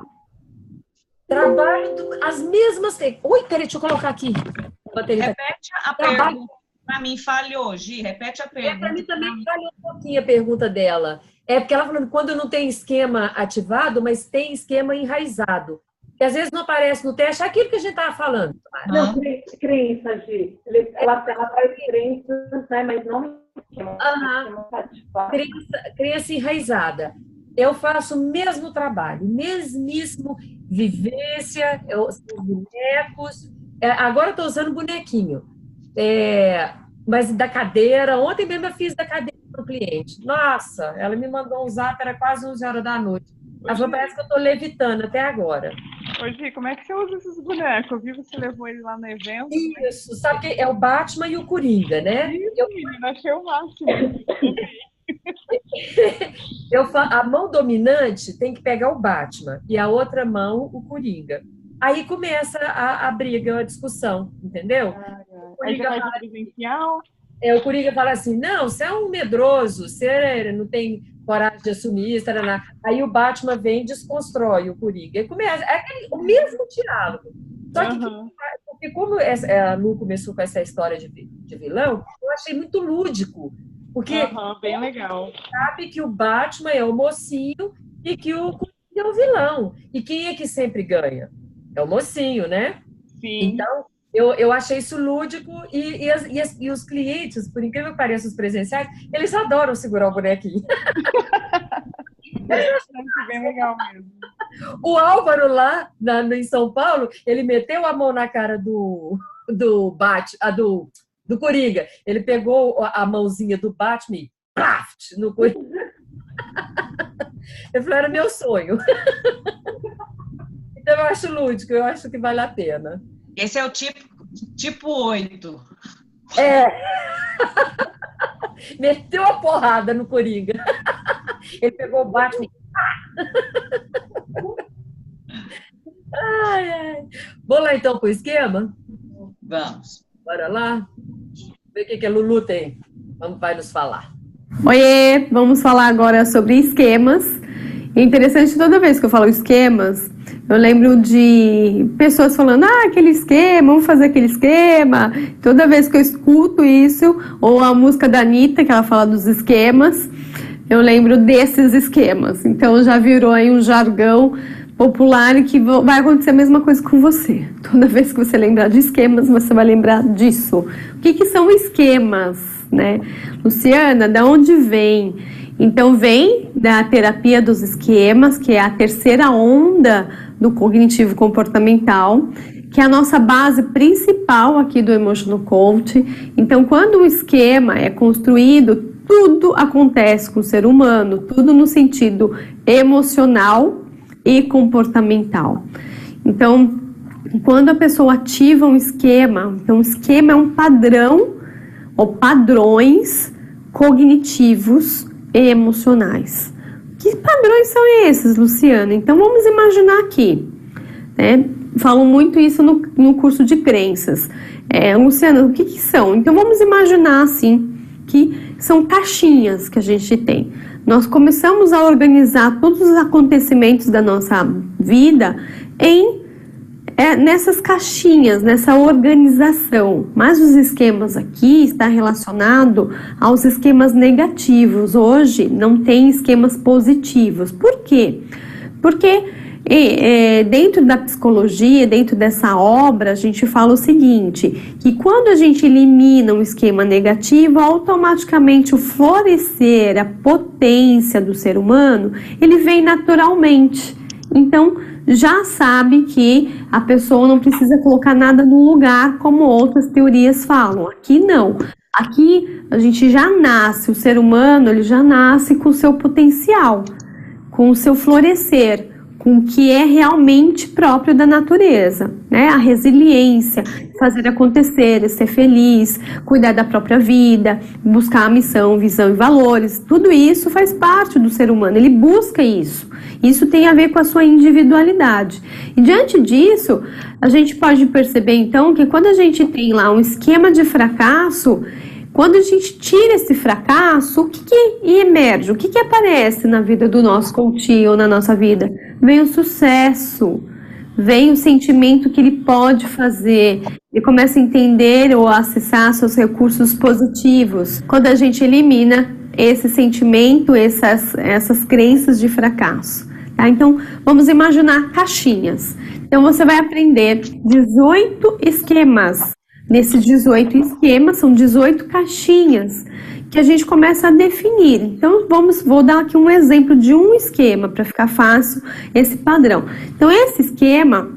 Trabalho as mesmas... Oi, peraí, deixa eu colocar aqui. Repete a pergunta. Para mim falhou, Gi, repete a pergunta. Para mim também falhou um pouquinho a pergunta dela. É porque ela falou quando não tem esquema ativado, mas tem esquema enraizado. Que às vezes não aparece no teste aquilo que a gente estava falando. Não, crença, Gi. Ela faz crenças, né, mas não esquema ativado. Crença enraizada. Eu faço o mesmo trabalho, mesmíssimo vivência, os bonecos. Agora eu estou usando bonequinho. Mas da cadeira, ontem mesmo eu fiz da cadeira para o cliente. Nossa, ela me mandou um zap, era quase 11 horas da noite. Ela falou, parece que eu estou levitando até agora. Ô, Gi, como é que você usa esses bonecos? Eu vi que você levou ele lá no evento. Isso, sabe que é o Batman e o Coringa, né? Menina, achei o máximo. A mão dominante tem que pegar o Batman e a outra mão o Coringa. Aí começa a briga, a discussão, entendeu? Aí já vai pro presencial. O Coringa fala assim, não, você é um medroso, você não tem coragem de assumir isso, tarará. Aí o Batman vem e desconstrói o Coringa. Aí começa, o mesmo diálogo. Só que, porque como a Lu começou com essa história de vilão, eu achei muito lúdico. Porque bem legal. Sabe que o Batman é o mocinho e que o Coringa é o vilão. E quem é que sempre ganha? É o mocinho, né? Sim. Então, eu achei isso lúdico e os clientes, por incrível que pareça, os presenciais, eles adoram segurar o bonequinho. Bem legal mesmo. O Álvaro lá em São Paulo, ele meteu a mão na cara do Coringa. Ele pegou a mãozinha do Batman e praft, no Coringa. Eu falei, era meu sonho. Então eu acho lúdico, eu acho que vale a pena. Esse é o tipo 8. Meteu a porrada no Coringa. Ele pegou o Batman. Vamos lá então pro esquema? Vamos. Bora lá? Ver o que a Lulu tem. Vai nos falar. Oiê, vamos falar agora sobre esquemas. É interessante, toda vez que eu falo esquemas, eu lembro de pessoas falando, aquele esquema, vamos fazer aquele esquema. Toda vez que eu escuto isso, ou a música da Anitta, que ela fala dos esquemas, eu lembro desses esquemas. Então já virou aí um jargão popular e que vai acontecer a mesma coisa com você. Toda vez que você lembrar de esquemas, você vai lembrar disso. O que são esquemas, né? Luciana, da onde vem? Então vem da terapia dos esquemas, que é a terceira onda do cognitivo comportamental, que é a nossa base principal aqui do Emotional Coach. Então, quando o esquema é construído, tudo acontece com o ser humano, tudo no sentido emocional e comportamental. Então, quando a pessoa ativa um esquema, então o esquema é um padrão ou padrões cognitivos e emocionais. Que padrões são esses, Luciana? Então, vamos imaginar aqui, né? Falam muito isso no curso de crenças. Luciana, o que são? Então, vamos imaginar, assim, que são caixinhas que a gente tem. Nós começamos a organizar todos os acontecimentos da nossa vida nessas caixinhas, nessa organização. Mas os esquemas aqui está relacionado aos esquemas negativos. Hoje não tem esquemas positivos. Por quê? Porque dentro da psicologia, dentro dessa obra, a gente fala o seguinte, que quando a gente elimina um esquema negativo, automaticamente o florescer, a potência do ser humano, ele vem naturalmente. Então, já sabe que a pessoa não precisa colocar nada no lugar, como outras teorias falam. Aqui não. Aqui a gente já nasce, o ser humano ele já nasce com o seu potencial, com o seu florescer, com o que é realmente próprio da natureza, né? A resiliência, fazer acontecer, ser feliz, cuidar da própria vida, buscar a missão, visão e valores, tudo isso faz parte do ser humano, ele busca isso. Isso tem a ver com a sua individualidade. E diante disso, a gente pode perceber então que quando a gente tem lá um esquema de fracasso, quando a gente tira esse fracasso, o que emerge? O que aparece na vida do nosso coach ou na nossa vida? Vem o sucesso, vem o sentimento que ele pode fazer, ele começa a entender ou a acessar seus recursos positivos. Quando a gente elimina esse sentimento, essas crenças de fracasso. Tá? Então, vamos imaginar caixinhas. Então, você vai aprender 18 esquemas. Nesses 18 esquemas, são 18 caixinhas que a gente começa a definir. Então, vou dar aqui um exemplo de um esquema para ficar fácil esse padrão. Então, esse esquema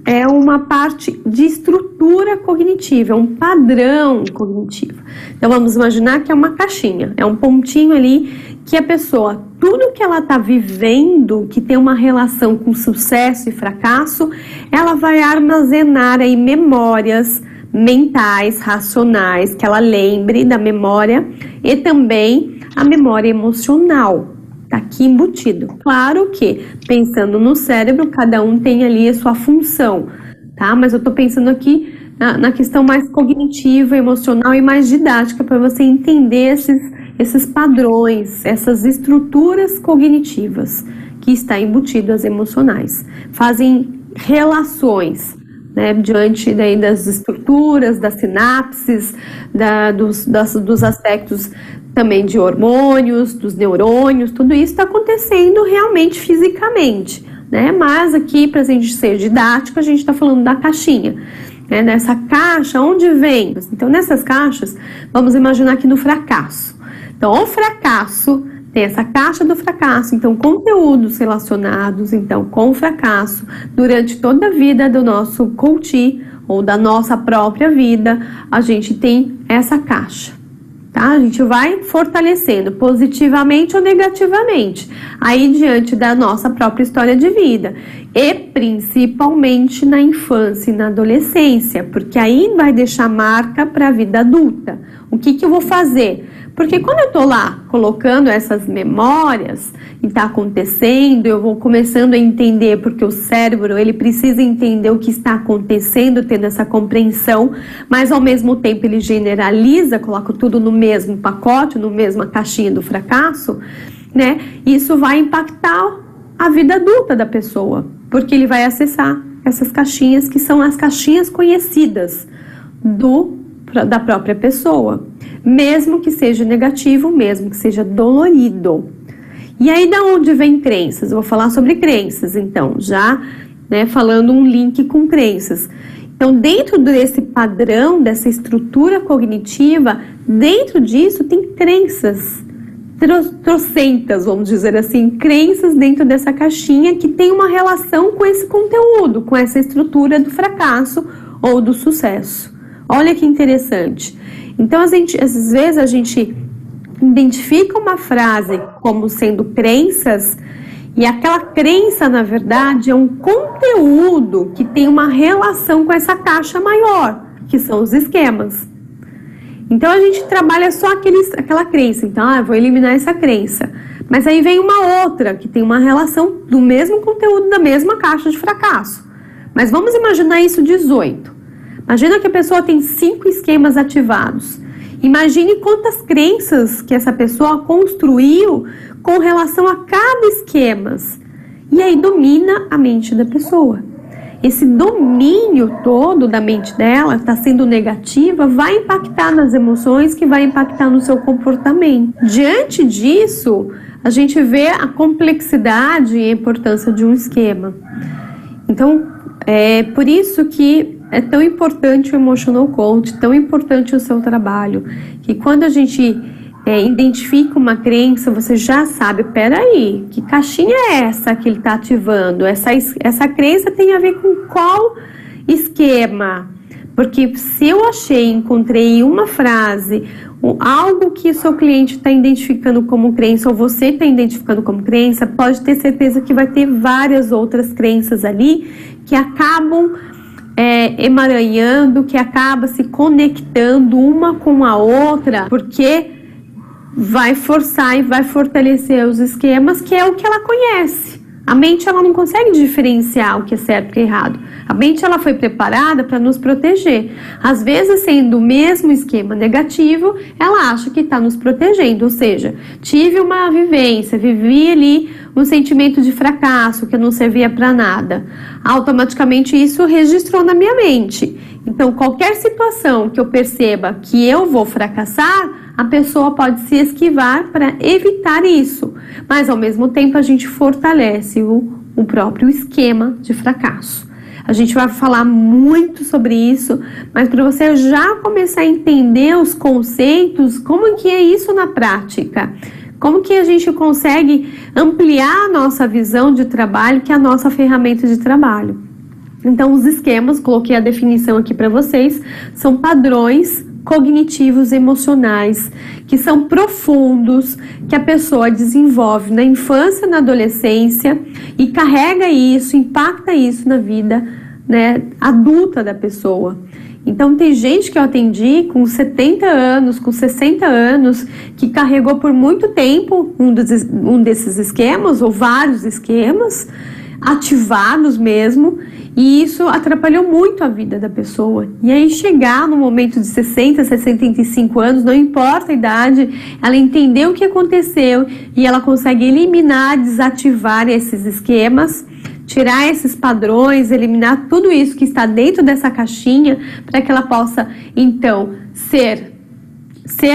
é uma parte de estrutura cognitiva, é um padrão cognitivo. Então, vamos imaginar que é uma caixinha, é um pontinho ali que a pessoa, tudo que ela está vivendo, que tem uma relação com sucesso e fracasso, ela vai armazenar aí memórias mentais, racionais, que ela lembre da memória e também a memória emocional. Está aqui embutido. Claro que, pensando no cérebro, cada um tem ali a sua função, tá? Mas eu estou pensando aqui na questão mais cognitiva, emocional e mais didática, para você entender esses padrões, essas estruturas cognitivas que está embutido as emocionais. Fazem relações, né, diante daí das estruturas, das sinapses, dos aspectos também de hormônios, dos neurônios, tudo isso está acontecendo realmente fisicamente, né? Mas aqui, para a gente ser didático, a gente está falando da caixinha, né? Nessa caixa, onde vem? Então, nessas caixas, vamos imaginar aqui no fracasso. Então, o fracasso tem essa caixa do fracasso, então conteúdos relacionados então com o fracasso durante toda a vida do nosso coach ou da nossa própria vida, a gente tem essa caixa, tá? A gente vai fortalecendo positivamente ou negativamente, aí diante da nossa própria história de vida e principalmente na infância e na adolescência, porque aí vai deixar marca para a vida adulta. O que eu vou fazer? Porque quando eu tô lá colocando essas memórias e tá acontecendo, eu vou começando a entender, porque o cérebro, ele precisa entender o que está acontecendo, tendo essa compreensão, mas ao mesmo tempo ele generaliza, coloca tudo no mesmo pacote, no mesma caixinha do fracasso, né? Isso vai impactar a vida adulta da pessoa, porque ele vai acessar essas caixinhas que são as caixinhas conhecidas da própria pessoa, mesmo que seja negativo, mesmo que seja dolorido. E aí, da onde vem crenças? Eu vou falar sobre crenças, então, já, né, falando um link com crenças. Então, dentro desse padrão, dessa estrutura cognitiva, dentro disso tem crenças. trocentas, vamos dizer assim, crenças dentro dessa caixinha que tem uma relação com esse conteúdo, com essa estrutura do fracasso ou do sucesso. Olha que interessante. Então, às vezes a gente identifica uma frase como sendo crenças, e aquela crença, na verdade, é um conteúdo que tem uma relação com essa caixa maior, que são os esquemas. Então, a gente trabalha só aquela crença. Então, eu vou eliminar essa crença. Mas aí vem uma outra, que tem uma relação do mesmo conteúdo, da mesma caixa de fracasso. Mas vamos imaginar isso 18. Imagina que a pessoa tem 5 esquemas ativados. Imagine quantas crenças que essa pessoa construiu com relação a cada esquema. E aí domina a mente da pessoa. Esse domínio todo da mente dela, está sendo negativa, vai impactar nas emoções, que vai impactar no seu comportamento. Diante disso, a gente vê a complexidade e a importância de um esquema. Então, é por isso que é tão importante o Emotional Coach, tão importante o seu trabalho, que quando a gente identifica uma crença, você já sabe, peraí, que caixinha é essa que ele está ativando? Essa crença tem a ver com qual esquema? Porque se eu encontrei uma frase, algo que o seu cliente está identificando como crença, ou você está identificando como crença, pode ter certeza que vai ter várias outras crenças ali que acabam emaranhando, que acaba se conectando uma com a outra, porque vai forçar e vai fortalecer os esquemas, que é o que ela conhece. A mente, ela não consegue diferenciar o que é certo e o que é errado. A mente, ela foi preparada para nos proteger. Às vezes, sendo o mesmo esquema negativo, ela acha que está nos protegendo. Ou seja, tive uma vivência, vivi ali um sentimento de fracasso que não servia para nada. Automaticamente, isso registrou na minha mente. Então, qualquer situação que eu perceba que eu vou fracassar, a pessoa pode se esquivar para evitar isso. Mas, ao mesmo tempo, a gente fortalece o próprio esquema de fracasso. A gente vai falar muito sobre isso, mas para você já começar a entender os conceitos, como que é isso na prática? Como que a gente consegue ampliar a nossa visão de trabalho, que é a nossa ferramenta de trabalho? Então, os esquemas, coloquei a definição aqui para vocês, são padrões cognitivos emocionais, que são profundos, que a pessoa desenvolve na infância, na adolescência, e carrega isso, impacta isso na vida, né, adulta da pessoa. Então, tem gente que eu atendi com 70 anos, com 60 anos, que carregou por muito tempo um desses esquemas, ou vários esquemas, ativados mesmo, e isso atrapalhou muito a vida da pessoa. E aí chegar no momento de 60, 65 anos, não importa a idade, ela entendeu o que aconteceu e ela consegue eliminar, desativar esses esquemas, tirar esses padrões, eliminar tudo isso que está dentro dessa caixinha, para que ela possa, então, ser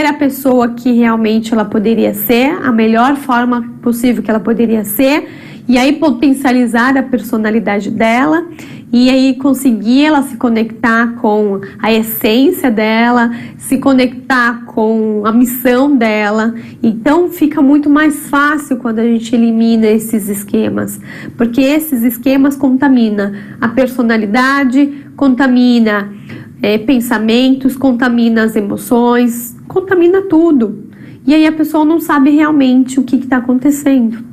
a pessoa que realmente ela poderia ser, a melhor forma possível que ela poderia ser, e aí potencializar a personalidade dela, e aí conseguir ela se conectar com a essência dela, se conectar com a missão dela. Então fica muito mais fácil quando a gente elimina esses esquemas, porque esses esquemas contaminam a personalidade, contamina pensamentos, contamina as emoções, contamina tudo. E aí a pessoa não sabe realmente o que está acontecendo.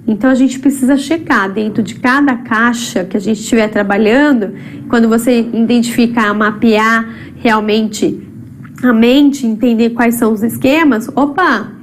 Então, a gente precisa checar dentro de cada caixa que a gente estiver trabalhando, quando você identificar, mapear realmente a mente, entender quais são os esquemas, opa,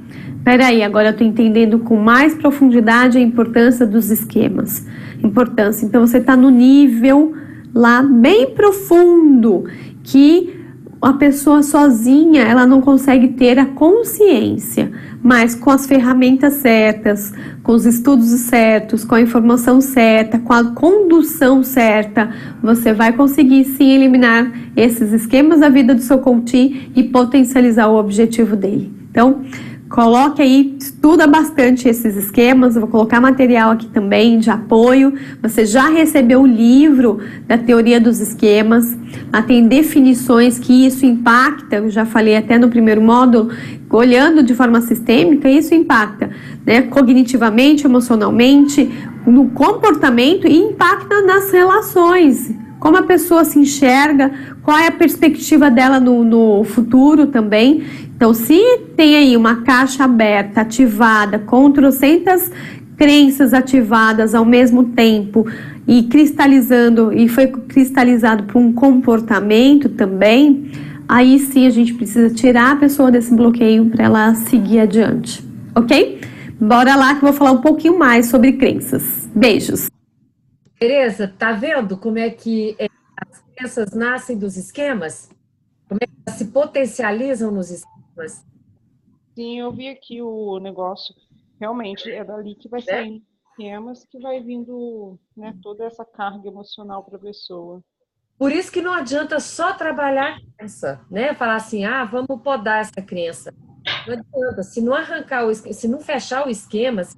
peraí, agora eu estou entendendo com mais profundidade a importância dos esquemas. Então, você está no nível lá bem profundo, que a pessoa sozinha, ela não consegue ter a consciência, mas com as ferramentas certas, com os estudos certos, com a informação certa, com a condução certa, você vai conseguir sim eliminar esses esquemas da vida do seu coach e potencializar o objetivo dele. Então, coloque aí, estuda bastante esses esquemas, eu vou colocar material aqui também de apoio. Você já recebeu o livro da teoria dos esquemas, tem definições que isso impacta, eu já falei até no primeiro módulo, olhando de forma sistêmica, isso impacta, né, cognitivamente, emocionalmente, no comportamento e impacta nas relações. Como a pessoa se enxerga, qual é a perspectiva dela no futuro também. Então, se tem aí uma caixa aberta, ativada, com trocentas crenças ativadas ao mesmo tempo e cristalizando, e foi cristalizado para um comportamento também, aí sim a gente precisa tirar a pessoa desse bloqueio para ela seguir adiante, ok? Bora lá que eu vou falar um pouquinho mais sobre crenças. Beijos! Tereza, tá vendo como é que as crenças nascem dos esquemas? Como é que elas se potencializam nos esquemas? Sim, eu vi aqui o negócio. Realmente, é dali que vai saindo esquemas, que vai vindo, né, toda essa carga emocional para a pessoa. Por isso que não adianta só trabalhar a crença, né? Falar assim, vamos podar essa crença. Não adianta. Se não arrancar se não fechar o esquema, se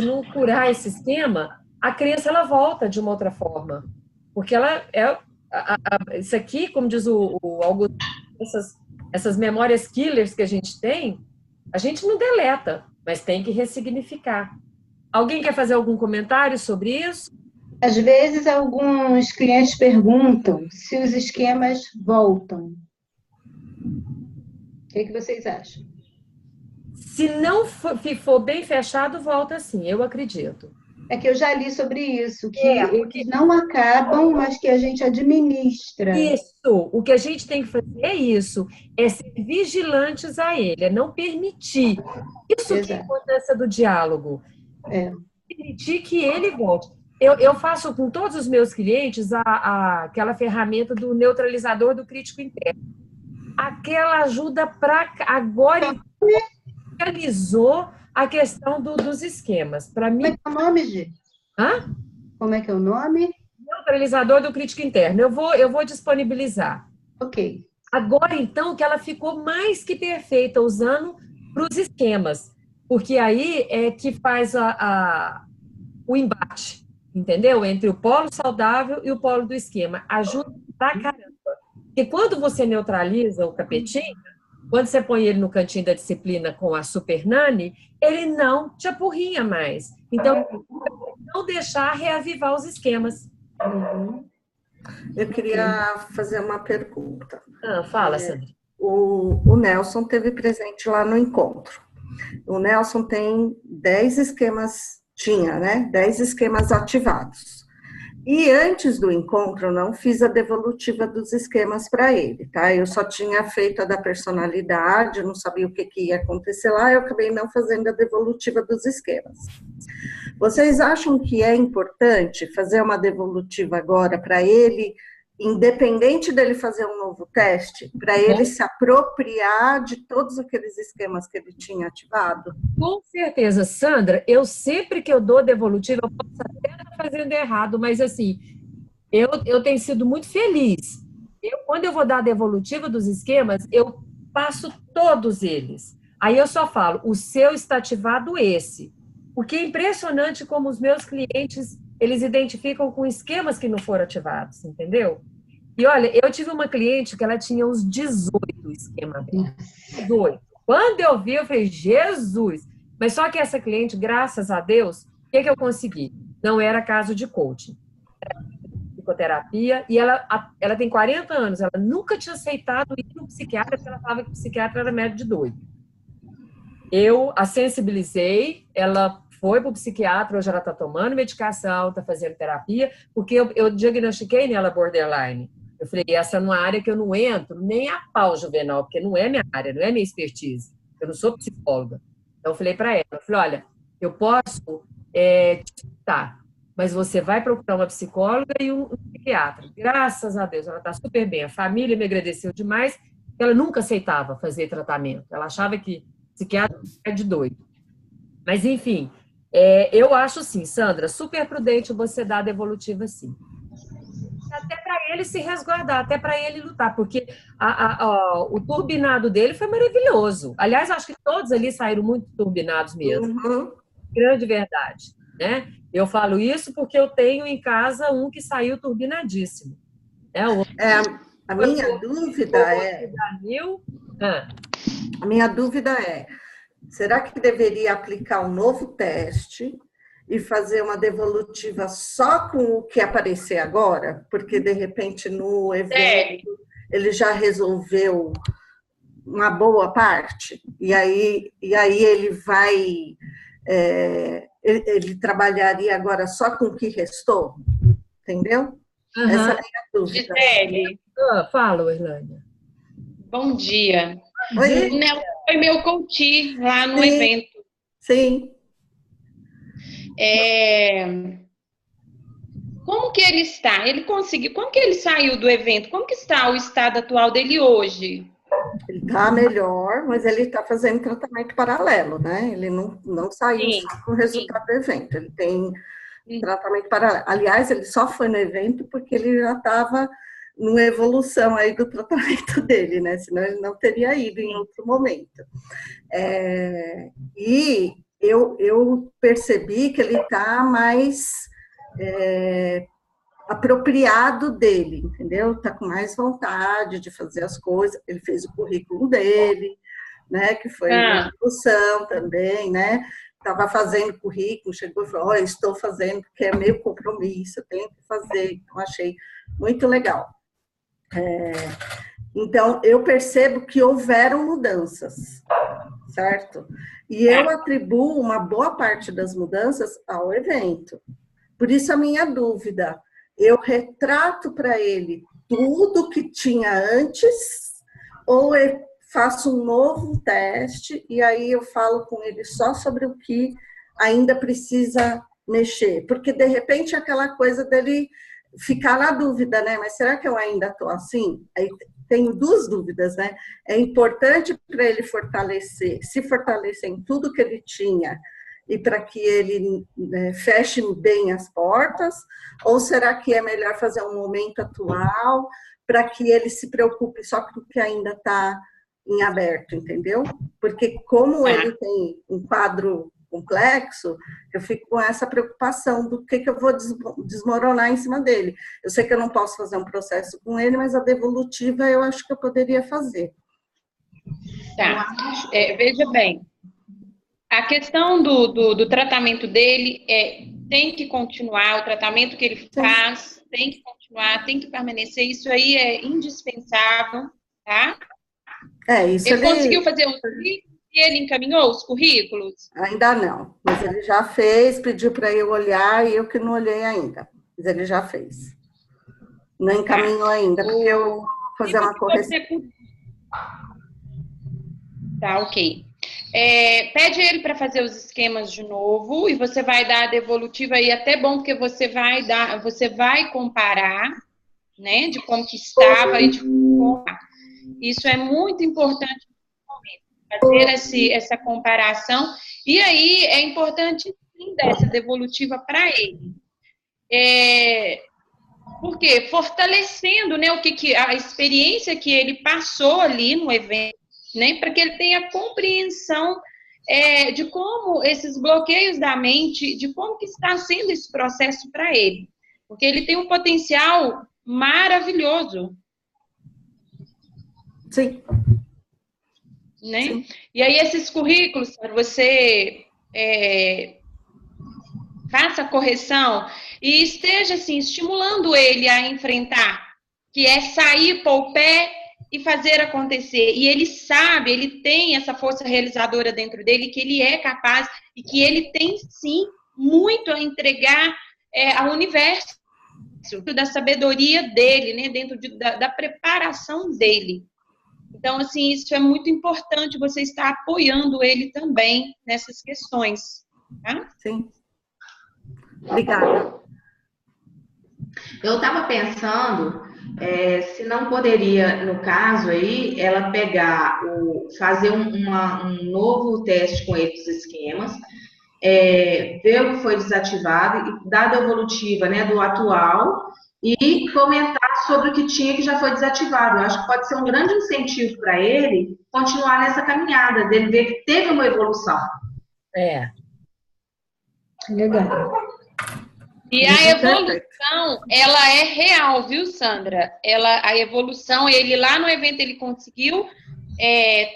não curar esse esquema, a crença ela volta de uma outra forma. Porque ela é isso aqui, como diz o Augusto, essas memórias killers que a gente não deleta, mas tem que ressignificar. Alguém quer fazer algum comentário sobre isso? Às vezes, alguns clientes perguntam se os esquemas voltam. O que vocês acham? Se não for bem fechado, volta sim, eu acredito. É que eu já li sobre isso, que eles não acabam, mas que a gente administra. Isso, o que a gente tem que fazer é ser vigilantes a ele, é não permitir. Isso que é a importância do diálogo. Permitir que ele volte. Eu faço com todos os meus clientes aquela ferramenta do neutralizador do crítico interno. Aquela ajuda para agora realizou a questão dos esquemas. Para mim. Como é que é o nome, Gi? Como é que é o nome? Neutralizador do crítico interno. Eu vou disponibilizar. Ok. Agora, então, que ela ficou mais que perfeita usando para os esquemas. Porque aí é que faz o embate, entendeu? Entre o polo saudável e o polo do esquema. Ajuda pra caramba. Porque quando você neutraliza o capetinho, quando você põe ele no cantinho da disciplina com a Super Nani, ele não te apurrinha mais. Então, não deixar reavivar os esquemas. Eu queria fazer uma pergunta. Fala, Sandra. O Nelson teve presente lá no encontro. O Nelson tem 10 esquemas, tinha, né? 10 esquemas ativados. E antes do encontro, eu não fiz a devolutiva dos esquemas para ele, tá? Eu só tinha feito a da personalidade, não sabia o que ia acontecer lá, eu acabei não fazendo a devolutiva dos esquemas. Vocês acham que é importante fazer uma devolutiva agora para ele, independente dele fazer um novo teste, para ele se apropriar de todos aqueles esquemas que ele tinha ativado? Com certeza, Sandra, eu sempre que eu dou devolutiva, eu posso até estar fazendo errado, mas assim, eu tenho sido muito feliz. Quando eu vou dar a devolutiva dos esquemas, eu passo todos eles. Aí eu só falo, o seu está ativado esse. Porque é impressionante como os meus clientes, eles identificam com esquemas que não foram ativados, entendeu? E olha, eu tive uma cliente que ela tinha uns 18 esquemas. 18. Quando eu vi, eu falei, Jesus! Mas só que essa cliente, graças a Deus, o que eu consegui? Não era caso de coaching. Era psicoterapia, e ela tem 40 anos, ela nunca tinha aceitado ir no psiquiatra, porque ela falava que o psiquiatra era médico de doido. Eu a sensibilizei, ela foi para o psiquiatra, hoje ela está tomando medicação, está fazendo terapia, porque eu diagnostiquei nela borderline. Eu falei, essa é uma área que eu não entro nem a pau, Juvenal, porque não é minha área, não é minha expertise. Eu não sou psicóloga. Então, eu falei para ela, olha, eu posso te citar, mas você vai procurar uma psicóloga e um psiquiatra. Graças a Deus, ela está super bem. A família me agradeceu demais, ela nunca aceitava fazer tratamento. Ela achava que psiquiatra é de doido. Mas, enfim, eu acho sim, Sandra, super prudente você dar a devolutiva sim. Até para ele se resguardar, até para ele lutar, porque o turbinado dele foi maravilhoso. Aliás, acho que todos ali saíram muito turbinados mesmo. Grande verdade, né? Eu falo isso porque eu tenho em casa um que saiu turbinadíssimo. A minha dúvida é... A minha dúvida é, será que deveria aplicar um novo teste e fazer uma devolutiva só com o que aparecer agora? Porque, de repente, no evento, ele já resolveu uma boa parte, e aí ele vai... ele trabalharia agora só com o que restou? Entendeu? Uhum. Essa é a minha dúvida. Gisele. Fala, Irlânia. Bom dia. Oi? O Nelson foi meu coach lá no Sim. evento. Sim. Como que ele está? Ele conseguiu? Como que ele saiu do evento? Como que está o estado atual dele hoje? Ele está melhor, mas ele está fazendo tratamento paralelo, né? Ele não saiu só com o resultado do evento. Ele tem tratamento paralelo. Aliás, ele só foi no evento porque ele já estava numa evolução aí do tratamento dele, né? Senão ele não teria ido em outro momento. E eu percebi que ele está mais apropriado dele, entendeu? Está com mais vontade de fazer as coisas. Ele fez o currículo dele, né? Que foi uma discussão também, né? Estava fazendo currículo, chegou e falou, olha, estou fazendo porque é meu compromisso, eu tenho que fazer. Então, achei muito legal. Então, eu percebo que houveram mudanças, certo? E eu atribuo uma boa parte das mudanças ao evento. Por isso, a minha dúvida, eu retrato para ele tudo que tinha antes, ou eu faço um novo teste, e aí eu falo com ele só sobre o que ainda precisa mexer. Porque, de repente, aquela coisa dele ficar na dúvida, né? Mas será que eu ainda estou assim? Aí tenho duas dúvidas, né? É importante para ele se fortalecer em tudo que ele tinha, e para que ele feche bem as portas, ou será que é melhor fazer um momento atual para que ele se preocupe só com o que ainda está em aberto, entendeu? Porque como ele tem um quadro complexo, eu fico com essa preocupação do que eu vou desmoronar em cima dele. Eu sei que eu não posso fazer um processo com ele, mas a devolutiva eu acho que eu poderia fazer. Tá. Veja bem, a questão do tratamento dele tem que continuar, o tratamento que ele faz tem que continuar, tem que permanecer, isso aí é indispensável, tá? Isso ele conseguiu fazer um currículo e ele encaminhou os currículos? Ainda não, mas ele já fez, pediu para eu olhar e eu que não olhei ainda, mas ele já fez. Não encaminhou ainda, porque eu vou fazer uma correção. Tá, ok. Pede ele para fazer os esquemas de novo e você vai dar a devolutiva aí, até bom, porque você vai comparar, né, de como que estava e de como... Isso é muito importante fazer essa comparação, e aí é importante sim dar essa devolutiva para ele. Porque fortalecendo, né, a experiência que ele passou ali no evento, né, para que ele tenha compreensão de como esses bloqueios da mente, de como que está sendo esse processo para ele. Porque ele tem um potencial maravilhoso. Sim. Né? Sim. E aí esses currículos, você faça a correção e esteja assim, estimulando ele a enfrentar, que é sair, pôr o pé e fazer acontecer. E ele sabe, ele tem essa força realizadora dentro dele, que ele é capaz e que ele tem sim muito a entregar ao universo, da sabedoria dele, né? Dentro da preparação dele. Então, assim, isso é muito importante, você estar apoiando ele também nessas questões. Tá? Sim. Obrigada. Eu estava pensando se não poderia, no caso aí, ela fazer um novo teste com ele dos esquemas, ver o que foi desativado e dar a devolutiva, né, do atual e comentar sobre o que tinha que já foi desativado. Eu acho que pode ser um grande incentivo para ele continuar nessa caminhada, dele ver que teve uma evolução. Legal. E a evolução, ela é real, viu, Sandra? A evolução, ele lá no evento, ele conseguiu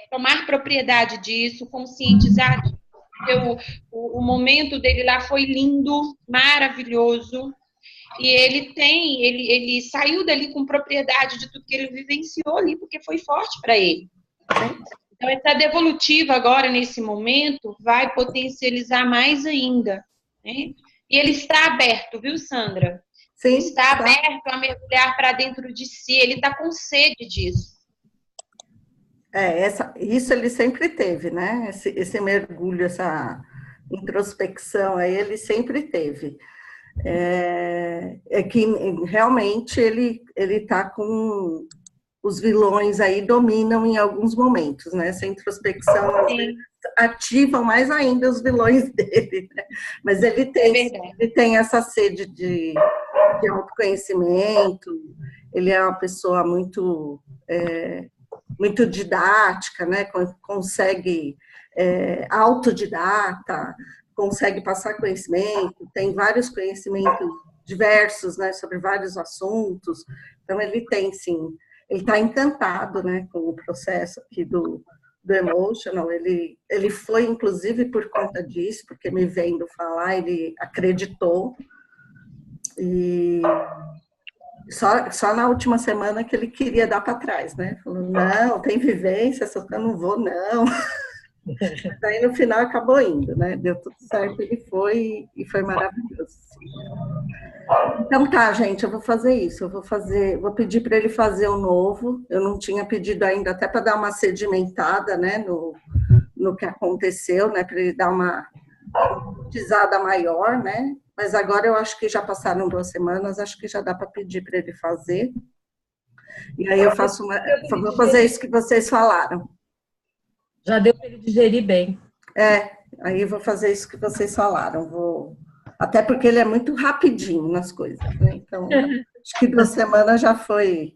tomar propriedade disso, conscientizar. O momento dele lá foi lindo, maravilhoso, e ele saiu dali com propriedade de tudo que ele vivenciou ali, porque foi forte para ele. Então, essa devolutiva agora, nesse momento, vai potencializar mais ainda, né? E ele está aberto, viu, Sandra? Sim, está aberto a mergulhar para dentro de si, ele está com sede disso. Isso ele sempre teve, né? Esse mergulho, essa introspecção aí, ele sempre teve. É que realmente ele está com os vilões aí, dominam em alguns momentos, né? Essa introspecção ativam mais ainda os vilões dele, né? Mas ele tem essa sede de autoconhecimento, ele é uma pessoa muito didática, né? Consegue autodidata, consegue passar conhecimento, tem vários conhecimentos diversos, né, sobre vários assuntos. Então ele tem, sim, ele está encantado, né, com o processo aqui do Emotional. Ele foi, inclusive, por conta disso, porque me vendo falar, ele acreditou. E só na última semana que ele queria dar para trás, né? Falou, não, tem vivência, só que eu não vou, não. Daí no final acabou indo, né? Deu tudo certo, ele foi e foi maravilhoso. Então tá, gente, eu vou fazer isso. Vou pedir para ele fazer o novo. Eu não tinha pedido ainda, até para dar uma sedimentada, né? No que aconteceu, né? Para ele dar uma pisada maior, né? Mas agora eu acho que já passaram 2 semanas, acho que já dá para pedir para ele fazer. E aí eu vou fazer isso que vocês falaram. Já deu para ele digerir bem. Aí eu vou fazer isso que vocês falaram. Até porque ele é muito rapidinho nas coisas, né? Então, acho que 2 semanas já foi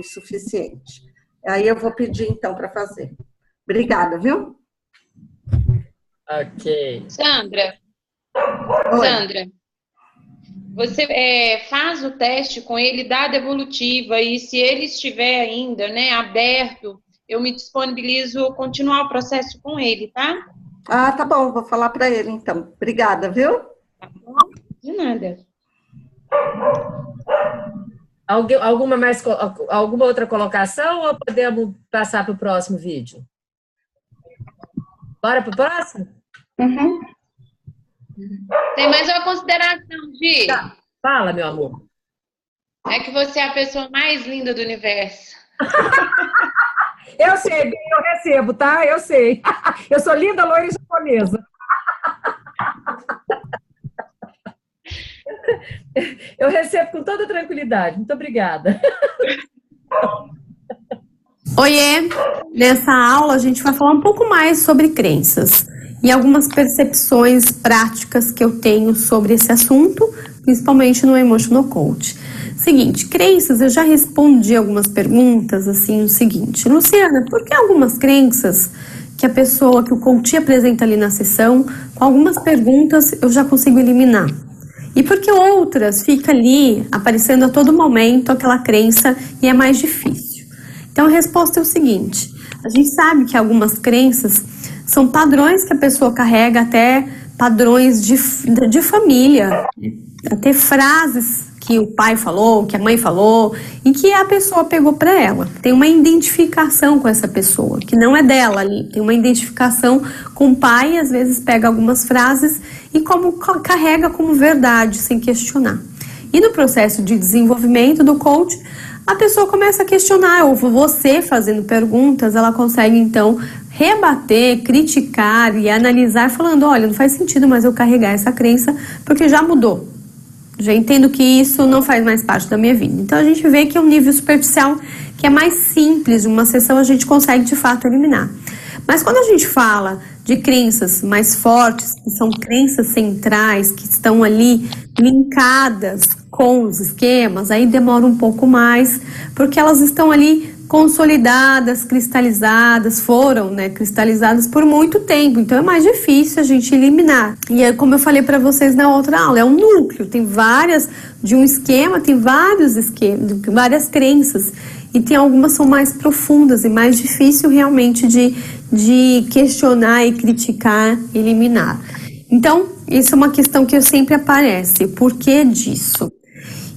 suficiente. Aí eu vou pedir, então, para fazer. Obrigada, viu? Ok. Sandra, você faz o teste com ele, dá a devolutiva, e se ele estiver ainda, né, aberto, eu me disponibilizo a continuar o processo com ele, tá? Ah, tá bom, vou falar para ele, então. Obrigada, viu? Tá bom, de nada. Alguma outra colocação ou podemos passar para o próximo vídeo? Bora para o próximo? Uhum. Tem mais uma consideração, Gi? Tá. Fala, meu amor. É que você é a pessoa mais linda do universo. Eu sei, eu recebo, tá? Eu sei. Eu sou linda, loira e japonesa. Eu recebo com toda tranquilidade. Muito obrigada. Oiê! Nessa aula a gente vai falar um pouco mais sobre crenças e algumas percepções práticas que eu tenho sobre esse assunto, principalmente no Emotional Coach. Seguinte, crenças, eu já respondi algumas perguntas, assim, o seguinte, Luciana, por que algumas crenças que o coach apresenta ali na sessão, com algumas perguntas eu já consigo eliminar? E por que outras fica ali aparecendo a todo momento aquela crença e é mais difícil? Então a resposta é o seguinte, a gente sabe que algumas crenças são padrões que a pessoa carrega, até padrões de família, até frases que o pai falou, que a mãe falou, e que a pessoa pegou para ela. Tem uma identificação com essa pessoa, que não é dela ali. Tem uma identificação com o pai, às vezes pega algumas frases e carrega como verdade, sem questionar. E no processo de desenvolvimento do coach, a pessoa começa a questionar, ou você fazendo perguntas, ela consegue então rebater, criticar e analisar, falando, olha, não faz sentido mais eu carregar essa crença, porque já mudou. Já entendo que isso não faz mais parte da minha vida. Então a gente vê que é um nível superficial que é mais simples, de uma sessão a gente consegue de fato eliminar. Mas quando a gente fala de crenças mais fortes, que são crenças centrais, que estão ali linkadas com os esquemas, aí demora um pouco mais, porque elas estão ali consolidadas, cristalizadas, foram, né, cristalizadas por muito tempo, então é mais difícil a gente eliminar. E é como eu falei para vocês na outra aula, é um núcleo, tem várias, de um esquema, tem vários esquemas, várias crenças, e tem algumas são mais profundas e mais difícil realmente de questionar e criticar, eliminar. Então, isso é uma questão que sempre aparece, por que disso?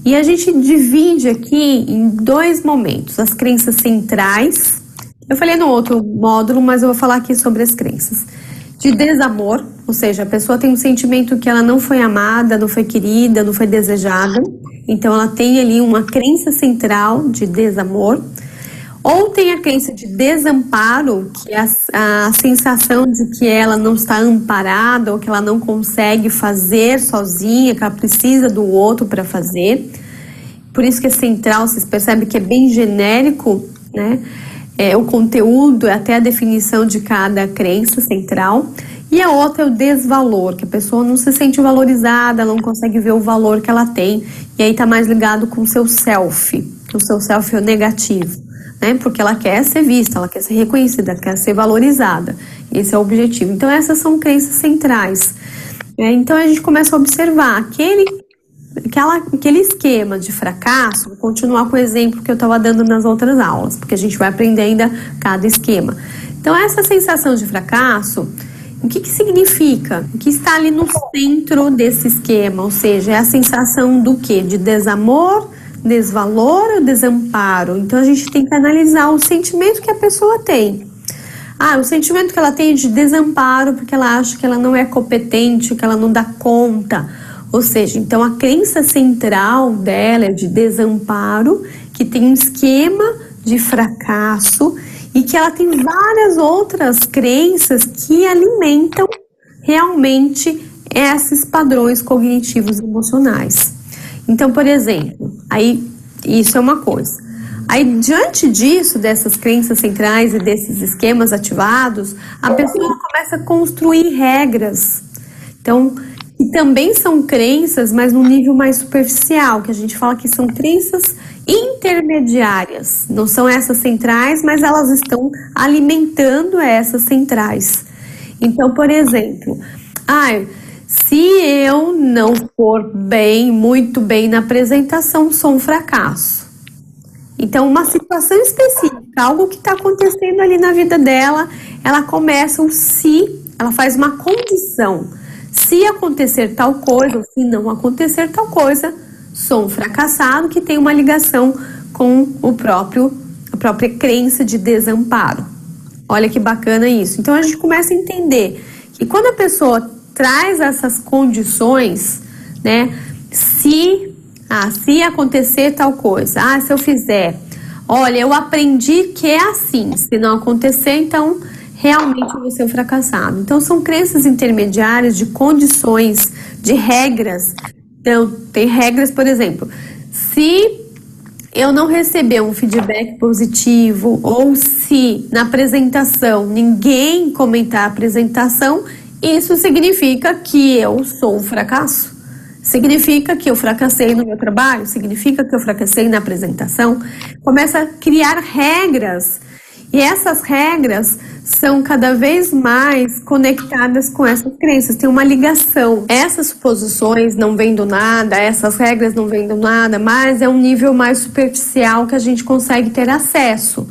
E a gente divide aqui em 2 momentos, as crenças centrais, eu falei no outro módulo, mas eu vou falar aqui sobre as crenças, de desamor, ou seja, a pessoa tem um sentimento que ela não foi amada, não foi querida, não foi desejada, então ela tem ali uma crença central de desamor, ou tem a crença de desamparo, que é a sensação de que ela não está amparada, ou que ela não consegue fazer sozinha, que ela precisa do outro para fazer. Por isso que é central, vocês percebem que é bem genérico, né? O conteúdo, até a definição de cada crença central. E a outra é o desvalor, que a pessoa não se sente valorizada, não consegue ver o valor que ela tem. E aí está mais ligado com o seu self, o seu self negativo. Né? Porque ela quer ser vista, ela quer ser reconhecida, ela quer ser valorizada. Esse é o objetivo. Então, essas são crenças centrais. Então, a gente começa a observar aquele esquema de fracasso. Vou continuar com o exemplo que eu estava dando nas outras aulas, porque a gente vai aprender ainda cada esquema. Então, essa sensação de fracasso, o que significa? O que está ali no centro desse esquema? Ou seja, é a sensação do quê? De desamor, desvalor ou desamparo? Então a gente tem que analisar o sentimento que a pessoa tem. O sentimento que ela tem é de desamparo porque ela acha que ela não é competente, que ela não dá conta. Ou seja, então a crença central dela é de desamparo, que tem um esquema de fracasso e que ela tem várias outras crenças que alimentam realmente esses padrões cognitivos emocionais. Então, por exemplo, aí isso é uma coisa. Aí, diante disso, dessas crenças centrais e desses esquemas ativados, a pessoa começa a construir regras. Então, e também são crenças, mas num nível mais superficial, que a gente fala que são crenças intermediárias. Não são essas centrais, mas elas estão alimentando essas centrais. Então, por exemplo, se eu não for muito bem na apresentação, sou um fracasso. Então, uma situação específica, algo que está acontecendo ali na vida dela, ela começa ela faz uma condição. Se acontecer tal coisa, ou se não acontecer tal coisa, sou um fracassado, que tem uma ligação com a própria crença de desamparo. Olha que bacana isso. Então, a gente começa a entender que quando a pessoa traz essas condições, né? Se acontecer tal coisa, se eu fizer, olha, eu aprendi que é assim, se não acontecer, então realmente eu vou ser um fracassado. Então são crenças intermediárias de condições, de regras. Então tem regras, por exemplo, se eu não receber um feedback positivo, ou se na apresentação ninguém comentar a apresentação, isso significa que eu sou um fracasso? Significa que eu fracassei no meu trabalho? Significa que eu fracassei na apresentação? Começa a criar regras. E essas regras são cada vez mais conectadas com essas crenças. Tem uma ligação. Essas suposições não vêm do nada, essas regras não vêm do nada, mas é um nível mais superficial que a gente consegue ter acesso.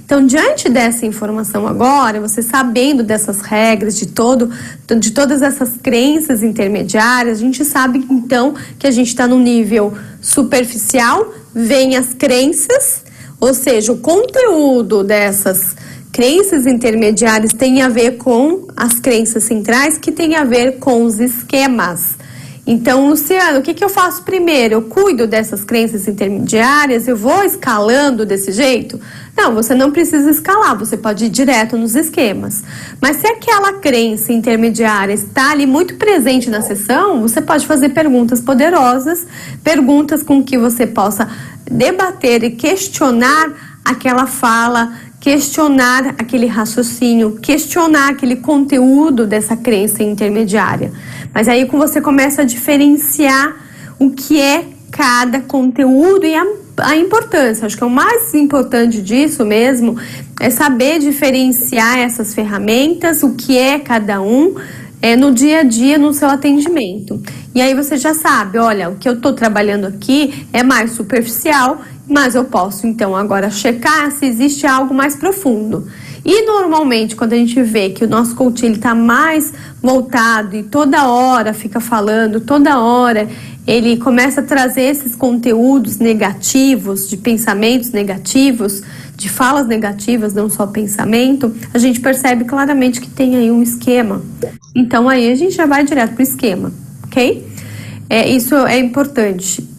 Então, diante dessa informação agora, você sabendo dessas regras, de todas essas crenças intermediárias, a gente sabe, então, que a gente está no nível superficial, vem as crenças, ou seja, o conteúdo dessas crenças intermediárias tem a ver com as crenças centrais, que tem a ver com os esquemas. Então, Luciano, o que eu faço primeiro? Eu cuido dessas crenças intermediárias? Eu vou escalando desse jeito? Não, você não precisa escalar, você pode ir direto nos esquemas. Mas se aquela crença intermediária está ali muito presente na sessão, você pode fazer perguntas poderosas, perguntas com que você possa debater e questionar aquela fala, questionar aquele raciocínio, questionar aquele conteúdo dessa crença intermediária. Mas aí você começa a diferenciar o que é cada conteúdo e a a importância, acho que o mais importante disso mesmo é saber diferenciar essas ferramentas, o que é cada um, no dia a dia, no seu atendimento. E aí você já sabe, olha, o que eu estou trabalhando aqui é mais superficial, mas eu posso, então, agora checar se existe algo mais profundo. E, normalmente, quando a gente vê que o nosso coach está mais voltado e toda hora fica falando, toda hora ele começa a trazer esses conteúdos negativos, de pensamentos negativos, de falas negativas, não só pensamento, a gente percebe claramente que tem aí um esquema. Então, aí a gente já vai direto para o esquema, ok? Isso é importante.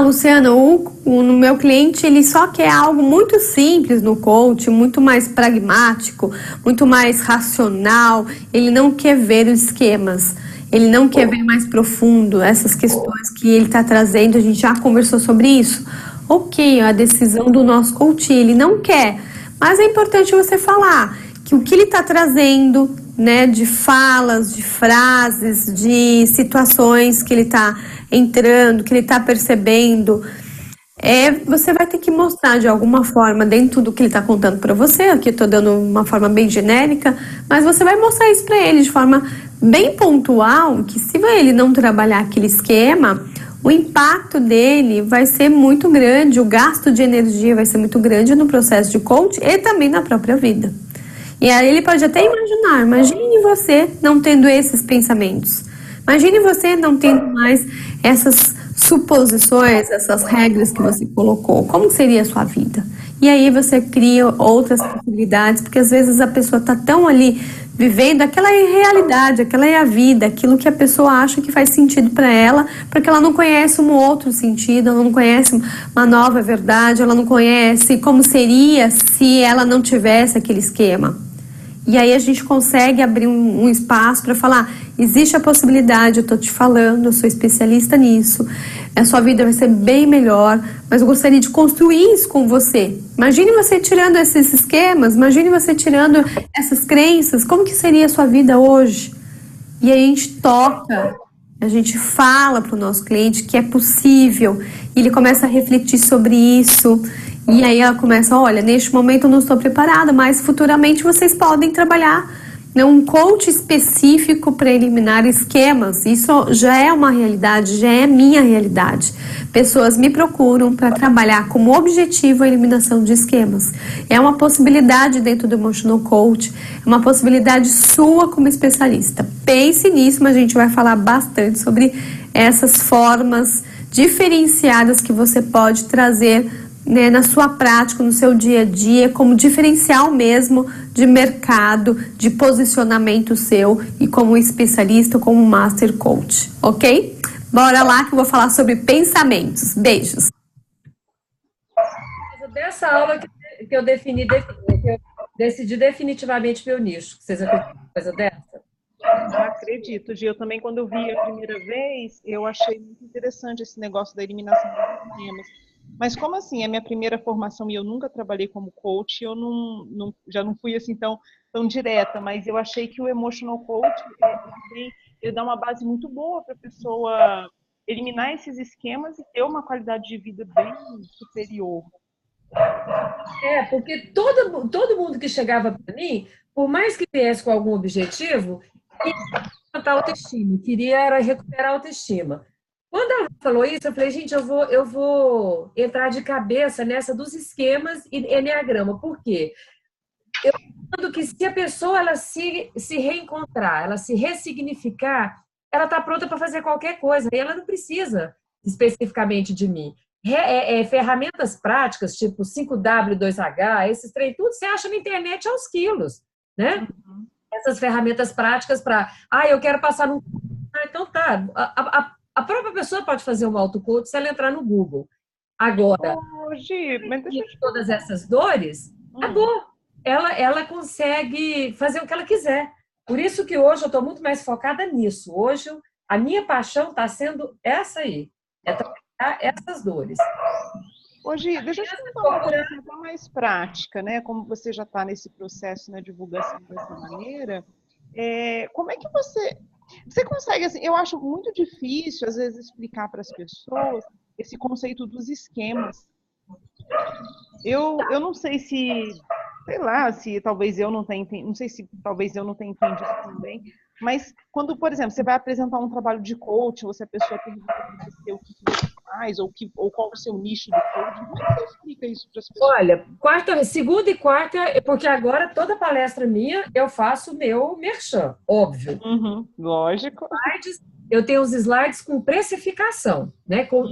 Luciana, no meu cliente, ele só quer algo muito simples no coach, muito mais pragmático, muito mais racional, ele não quer ver os esquemas, ele não quer ver mais profundo essas questões que ele está trazendo, a gente já conversou sobre isso. Ok, a decisão do nosso coach, ele não quer, mas é importante você falar que o que ele está trazendo, né, de falas, de frases, de situações que ele está entrando, que ele está percebendo, você vai ter que mostrar de alguma forma dentro do que ele está contando para você. Aqui eu estou dando uma forma bem genérica, mas você vai mostrar isso para ele de forma bem pontual, que se ele não trabalhar aquele esquema, o impacto dele vai ser muito grande, o gasto de energia vai ser muito grande no processo de coach e também na própria vida. E aí ele pode até imaginar, imagine você não tendo esses pensamentos. Imagine você não tendo mais essas suposições, essas regras que você colocou. Como seria a sua vida? E aí você cria outras possibilidades, porque às vezes a pessoa está tão ali vivendo aquela realidade, aquela é a vida, aquilo que a pessoa acha que faz sentido para ela, porque ela não conhece um outro sentido, ela não conhece uma nova verdade, ela não conhece como seria se ela não tivesse aquele esquema. E aí a gente consegue abrir um espaço para falar, existe a possibilidade, eu estou te falando, eu sou especialista nisso, a sua vida vai ser bem melhor, mas eu gostaria de construir isso com você. Imagine você tirando esses esquemas, imagine você tirando essas crenças, como que seria a sua vida hoje? E aí a gente toca, a gente fala para o nosso cliente que é possível, e ele começa a refletir sobre isso. E aí ela começa, olha, neste momento eu não estou preparada, mas futuramente vocês podem trabalhar, né, um coach específico para eliminar esquemas. Isso já é uma realidade, já é minha realidade. Pessoas me procuram para trabalhar como objetivo a eliminação de esquemas. É uma possibilidade dentro do Emotional Coach, é uma possibilidade sua como especialista. Pense nisso, mas a gente vai falar bastante sobre essas formas diferenciadas que você pode trazer, né, na sua prática, no seu dia a dia, como diferencial mesmo de mercado, de posicionamento seu e como especialista, como Master Coach, ok? Bora lá que eu vou falar sobre pensamentos. Beijos! Dessa aula que eu decidi definitivamente meu nicho. Vocês acreditam em coisa dessa? Acredito, Gi. Eu também, quando eu vi a primeira vez, eu achei muito interessante esse negócio da eliminação dos esquemas. Mas como assim, é a minha primeira formação e eu nunca trabalhei como coach, eu já não fui assim tão direta, mas eu achei que o Emotional Coach, ele dá uma base muito boa para a pessoa eliminar esses esquemas e ter uma qualidade de vida bem superior. Porque todo mundo que chegava para mim, por mais que viesse com algum objetivo, queria levantar a autoestima, queria recuperar a autoestima. Quando ela falou isso, eu falei, gente, eu vou entrar de cabeça nessa dos esquemas e enneagrama. Por quê? Eu entendo que se a pessoa ela se reencontrar, ela se ressignificar, ela está pronta para fazer qualquer coisa. E ela não precisa especificamente de mim. Ferramentas práticas, tipo 5W2H, esses trem, tudo você acha na internet aos quilos, né? Uhum. Essas ferramentas práticas para, eu quero passar num... então tá, a própria pessoa pode fazer um autocoach se ela entrar no Google. Agora, todas essas dores, acabou. Ela consegue fazer o que ela quiser. Por isso que hoje eu estou muito mais focada nisso. Hoje, a minha paixão está sendo essa aí. É trabalhar essas dores. Hoje, deixa eu te falar uma coisa mais prática, né? Como você já está nesse processo na divulgação dessa maneira, como é que você consegue, assim, eu acho muito difícil, às vezes, explicar para as pessoas esse conceito dos esquemas. Eu não sei se, sei lá, se talvez eu não tenha entendido, não sei se talvez eu não tenha entendido também, mas quando, por exemplo, você vai apresentar um trabalho de coaching, ou se a pessoa pergunta para você o que você faz, ou qual é o seu nicho do coaching, como é que você explica isso para as pessoas? Olha, segunda e quarta, porque agora toda palestra minha eu faço meu merchan, óbvio. Lógico. Eu tenho os slides com precificação, né, com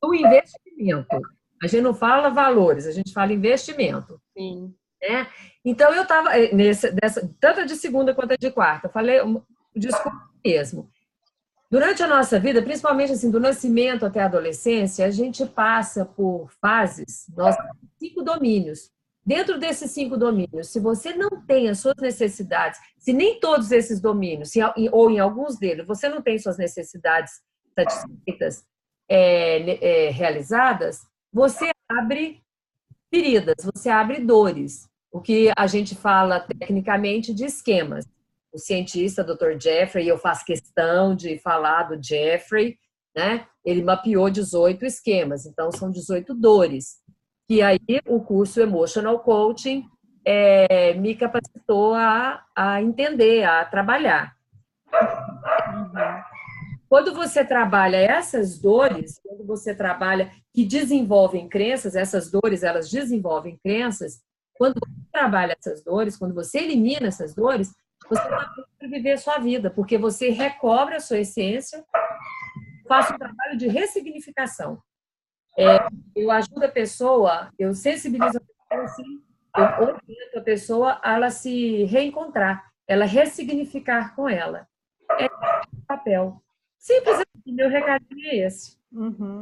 o investimento. A gente não fala valores, a gente fala investimento. Sim. Né? Então, eu estava, tanto de segunda quanto de quarta, eu falei o discurso mesmo. Durante a nossa vida, principalmente assim, do nascimento até a adolescência, a gente passa por fases, 5 domínios. Dentro desses 5 domínios, se você não tem as suas necessidades, se nem todos esses domínios, ou em alguns deles, você não tem suas necessidades satisfeitas, realizadas, você abre feridas, você abre dores. O que a gente fala tecnicamente de esquemas. O cientista, Dr. Jeffrey, eu faço questão de falar do Jeffrey, né? Ele mapeou 18 esquemas, então são 18 dores. Que aí o curso Emotional Coaching me capacitou a entender, a trabalhar. Quando você trabalha essas dores, quando você trabalha que desenvolvem crenças, essas dores, elas desenvolvem crenças, quando você trabalha essas dores, quando você elimina essas dores, você está pronto para viver a sua vida, porque você recobre a sua essência, faz um trabalho de ressignificação. Eu ajudo a pessoa, eu sensibilizo a pessoa, assim, eu oriento a pessoa a ela se reencontrar, ela ressignificar com ela. É o papel. Simples assim, meu recadinho é esse.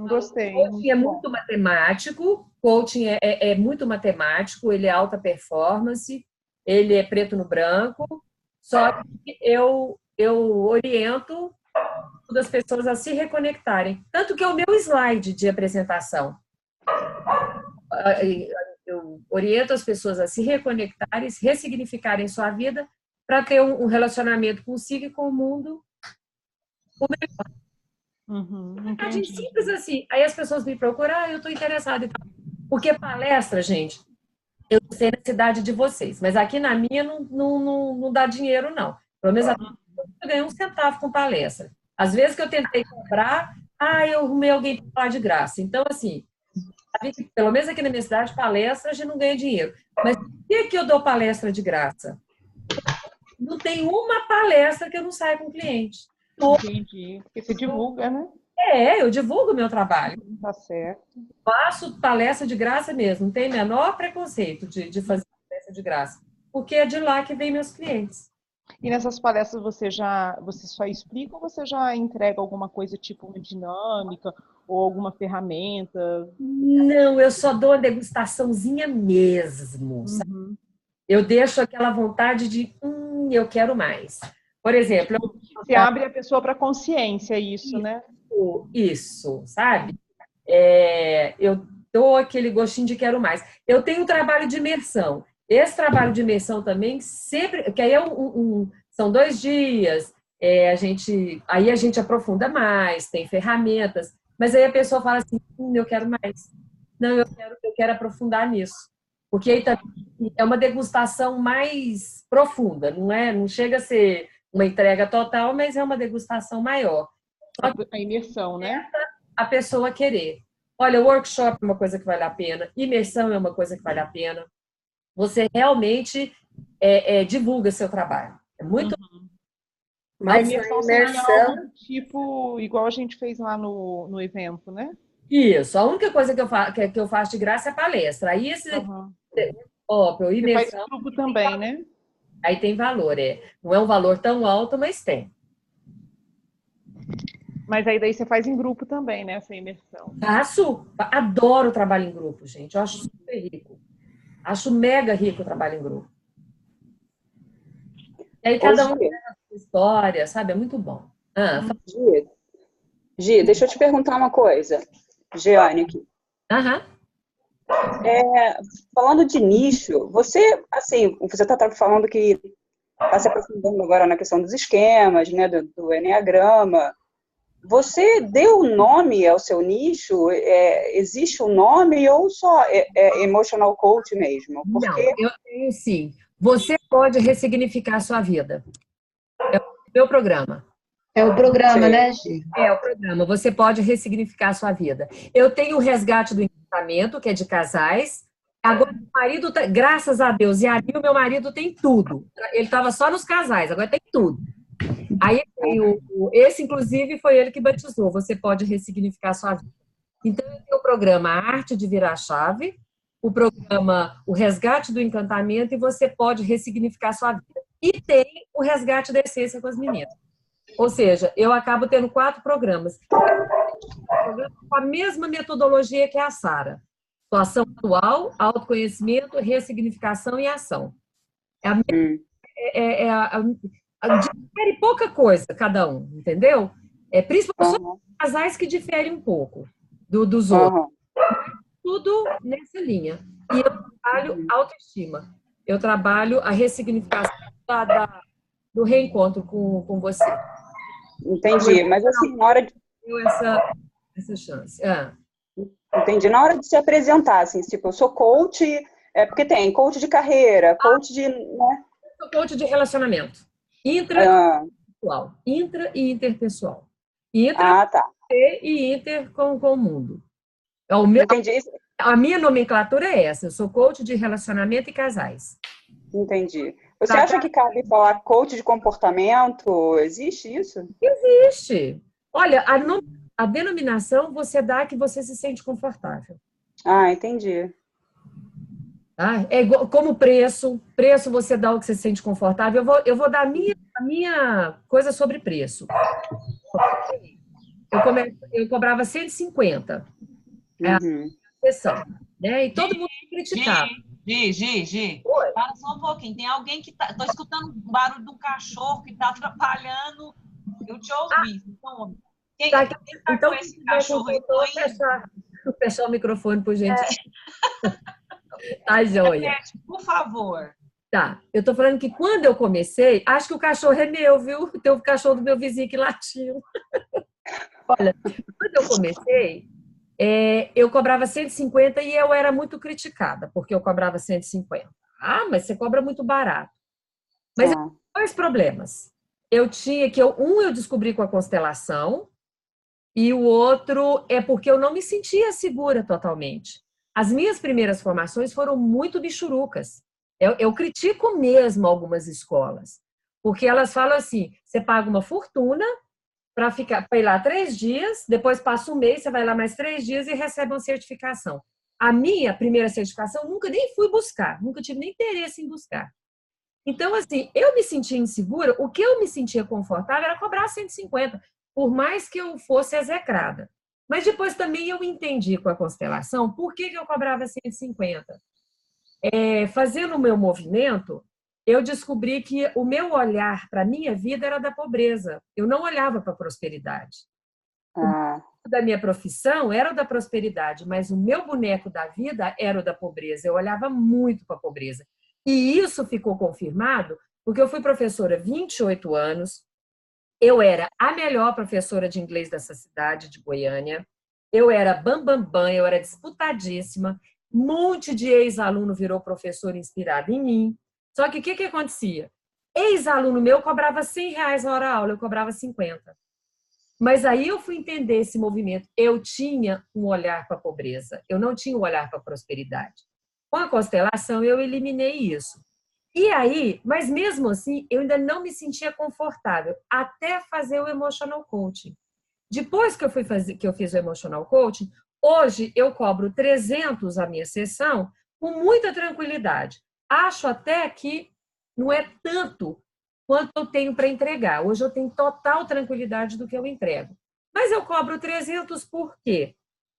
Gostei. O coaching é muito matemático, coaching é muito matemático, ele é alta performance, ele é preto no branco, só que eu oriento as pessoas a se reconectarem. Tanto que é o meu slide de apresentação. Eu oriento as pessoas a se reconectarem, se ressignificarem sua vida para ter um relacionamento consigo e com o mundo o melhor. Simples assim. Aí as pessoas me procuram, eu estou interessada. Porque palestra, gente, eu sei na cidade de vocês, mas aqui na minha não dá dinheiro, não. Pelo menos eu ganhei 1 centavo com palestra. Às vezes que eu tentei comprar, eu arrumei alguém para falar de graça. Então, assim, pelo menos aqui na minha cidade, palestra, a gente não ganha dinheiro. Mas por que eu dou palestra de graça? Não tem uma palestra que eu não saia com cliente. Entendi. Porque você divulga, né? Eu divulgo o meu trabalho. Tá certo. Faço palestra de graça mesmo. Não tem menor preconceito de fazer palestra de graça. Porque é de lá que vem meus clientes. E nessas palestras você só explica ou você já entrega alguma coisa tipo uma dinâmica ou alguma ferramenta? Não, eu só dou uma degustaçãozinha mesmo. Sabe? Eu deixo aquela vontade de, eu quero mais. Por exemplo... Você abre a pessoa para consciência, isso, né? Isso, sabe? Eu dou aquele gostinho de quero mais. Eu tenho um trabalho de imersão. Esse trabalho de imersão também sempre... Que aí são 2 dias, aí a gente aprofunda mais, tem ferramentas, mas aí a pessoa fala assim, eu quero mais. Não, eu quero aprofundar nisso. Porque aí também é uma degustação mais profunda, não chega a ser uma entrega total, mas é uma degustação maior. Só que a imersão, né? A pessoa querer. Olha, o workshop é uma coisa que vale a pena, imersão é uma coisa que vale a pena. Você realmente divulga seu trabalho. É muito... Mas a imersão tipo, igual a gente fez lá no evento, né? Isso. A única coisa que eu faço de graça é palestra. Aí esse... Você faz grupo também, né? Aí tem valor, Não é um valor tão alto, mas tem. Mas aí daí você faz em grupo também, né? Essa imersão. Faço. Adoro o trabalho em grupo, gente. Eu acho super rico. Acho mega rico o trabalho em grupo. E aí cada um tem a sua história, sabe? É muito bom. Gi, deixa eu te perguntar uma coisa. Jeane aqui. Falando de nicho, você está falando que está se aprofundando agora na questão dos esquemas, né, do Enneagrama. Você deu nome ao seu nicho? Existe um nome ou só emotional coach mesmo? Porque... Não, eu tenho sim. Você pode ressignificar a sua vida. É o meu programa. É o programa, né, Gi? É o programa. Você pode ressignificar a sua vida. Eu tenho o resgate do encantamento, que é de casais. Agora, meu marido, graças a Deus, e ali o meu marido tem tudo. Ele estava só nos casais, agora tem tudo. Aí esse, inclusive, foi ele que batizou. Você pode ressignificar a sua vida. Então, eu tenho o programa Arte de Virar a Chave, o programa O Resgate do Encantamento, e você pode ressignificar a sua vida. E tem o Resgate da Essência com as meninas. Ou seja, eu acabo tendo 4 programas. Com a mesma metodologia que a Sara. Situação atual, autoconhecimento, ressignificação e ação. Difere pouca coisa cada um, entendeu? Principalmente só casais que diferem um pouco dos outros. Tudo nessa linha. E eu trabalho autoestima. Eu trabalho a ressignificação do reencontro com você. Entendi, mas assim, na hora de... Essa chance. Entendi. Na hora de se apresentar, assim, tipo, eu sou coach, porque tem coach de carreira, coach de... Né? Eu sou coach de relacionamento. Intrapessoal. Intra e interpessoal. Intra e inter com o mundo. Entendi. A minha nomenclatura é essa. Eu sou coach de relacionamento e casais. Entendi. Você acha que cabe falar coach de comportamento? Existe isso? Existe. Olha, a denominação você dá que você se sente confortável. Entendi. É igual, como preço você dá o que você se sente confortável. Eu vou dar a minha coisa sobre preço. Eu cobrava 150 a sessão, né? E todo mundo criticava. Gi, para só um pouquinho. Tem alguém que tá... Tô escutando o barulho do cachorro que tá atrapalhando. Eu te ouvi. Quem tá com esse cachorro aí? Vou fechar o microfone, por gente. Tá, joia. Por favor. Tá. Eu tô falando que quando eu comecei, acho que o cachorro é meu, viu? Tem o cachorro do meu vizinho que latiu. Olha, quando eu comecei, eu cobrava 150 e eu era muito criticada, porque eu cobrava 150. Mas você cobra muito barato. Mas eu tinha 2 problemas. Eu descobri com a constelação, e o outro é porque eu não me sentia segura totalmente. As minhas primeiras formações foram muito bichurucas. Eu critico mesmo algumas escolas, porque elas falam assim, você paga uma fortuna para ir lá 3 dias, depois passa um mês, você vai lá mais 3 dias e recebe uma certificação. A minha primeira certificação nunca nem fui buscar, nunca tive nem interesse em buscar. Então, assim, eu me sentia insegura, o que eu me sentia confortável era cobrar 150, por mais que eu fosse execrada. Mas depois também eu entendi com a constelação por que eu cobrava 150. Fazendo o meu movimento, eu descobri que o meu olhar para a minha vida era da pobreza. Eu não olhava para a prosperidade. O da minha profissão era o da prosperidade, mas o meu boneco da vida era o da pobreza. Eu olhava muito para a pobreza. E isso ficou confirmado porque eu fui professora há 28 anos, eu era a melhor professora de inglês dessa cidade, de Goiânia, eu era bambambam, eu era disputadíssima, um monte de ex-aluno virou professor inspirado em mim. Só que o que acontecia? Ex-aluno meu cobrava R$100 a hora-aula, eu cobrava 50. Mas aí eu fui entender esse movimento. Eu tinha um olhar para a pobreza, eu não tinha um olhar para a prosperidade. Com a constelação, eu eliminei isso. E aí, mas mesmo assim, eu ainda não me sentia confortável até fazer o Emotional Coaching. Depois que eu fiz o Emotional Coaching, hoje eu cobro 300 a minha sessão com muita tranquilidade. Acho até que não é tanto quanto eu tenho para entregar. Hoje eu tenho total tranquilidade do que eu entrego. Mas eu cobro 300 por quê?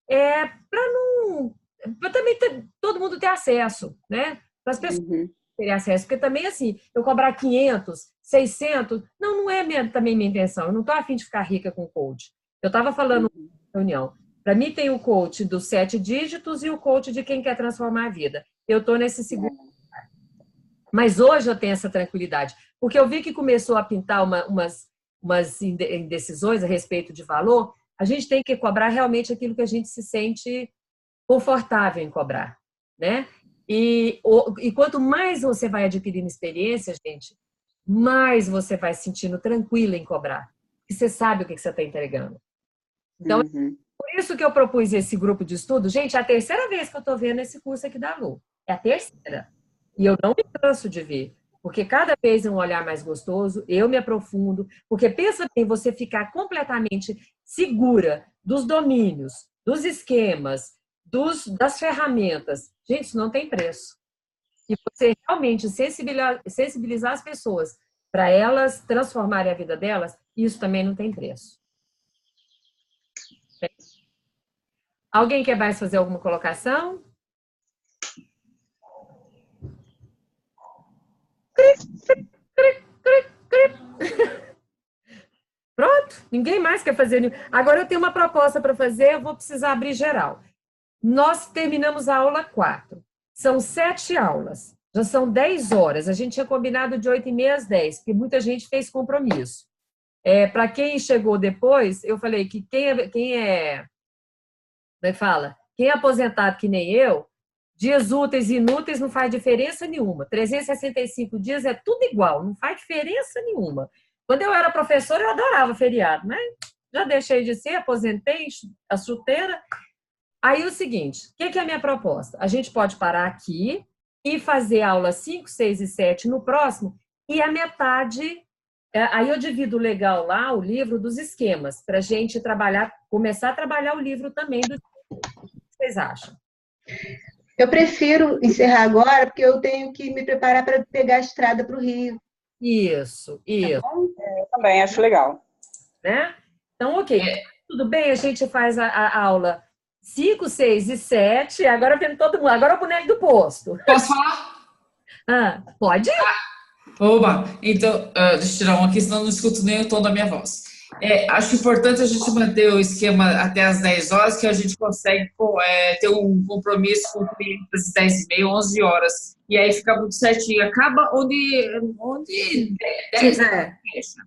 Para também todo mundo ter acesso, né? Para as pessoas terem acesso. Porque também, assim, eu cobrar 500, 600, não é também minha intenção. Eu não estou a fim de ficar rica com coach. Eu estava falando na reunião. Para mim tem o coach dos 7 dígitos e o coach de quem quer transformar a vida. Eu estou nesse segundo. Mas hoje eu tenho essa tranquilidade. Porque eu vi que começou a pintar umas indecisões a respeito de valor, a gente tem que cobrar realmente aquilo que a gente se sente confortável em cobrar, né? E quanto mais você vai adquirindo experiência, gente, mais você vai se sentindo tranquila em cobrar. Porque você sabe o que você está entregando. Então, por isso que eu propus esse grupo de estudo. Gente, é a terceira vez que eu estou vendo esse curso aqui da Lu. É a terceira. E eu não me canso de ver. Porque cada vez é um olhar mais gostoso, eu me aprofundo. Porque pensa bem, você ficar completamente segura dos domínios, dos esquemas, das ferramentas. Gente, isso não tem preço. E você realmente sensibilizar as pessoas para elas transformarem a vida delas, isso também não tem preço. Alguém quer mais fazer alguma colocação? Pronto, ninguém mais quer fazer. Agora eu tenho uma proposta para fazer, eu vou precisar abrir geral. Nós terminamos a aula 4. São 7 aulas. Já são 10 horas. A gente tinha combinado de 8h30 às 10, porque muita gente fez compromisso. Para quem chegou depois, eu falei que quem é aposentado que nem eu, dias úteis e inúteis não faz diferença nenhuma. 365 dias é tudo igual, não faz diferença nenhuma. Quando eu era professora, eu adorava feriado, mas já deixei de ser, aposentei a chuteira. Aí o seguinte, o que é a minha proposta? A gente pode parar aqui e fazer aula 5, 6 e 7 no próximo, e a metade, aí eu divido legal lá o livro dos esquemas, para a gente começar a trabalhar o livro também dos esquemas. O que vocês acham? Eu prefiro encerrar agora, porque eu tenho que me preparar para pegar a estrada para o Rio. Isso. Tá bom? Eu também acho legal. Né? Então, ok. Tudo bem, a gente faz a aula 5, 6 e 7. Agora vendo todo mundo. Agora é o boneco do posto. Posso falar? Pode? Oba! Então, deixa eu tirar um aqui, senão eu não escuto nem o tom da minha voz. Acho importante a gente manter o esquema até as 10 horas, que a gente consegue ter um compromisso com o cliente às 10h30, 11 horas. E aí fica muito certinho. Acaba onde 10 fecha.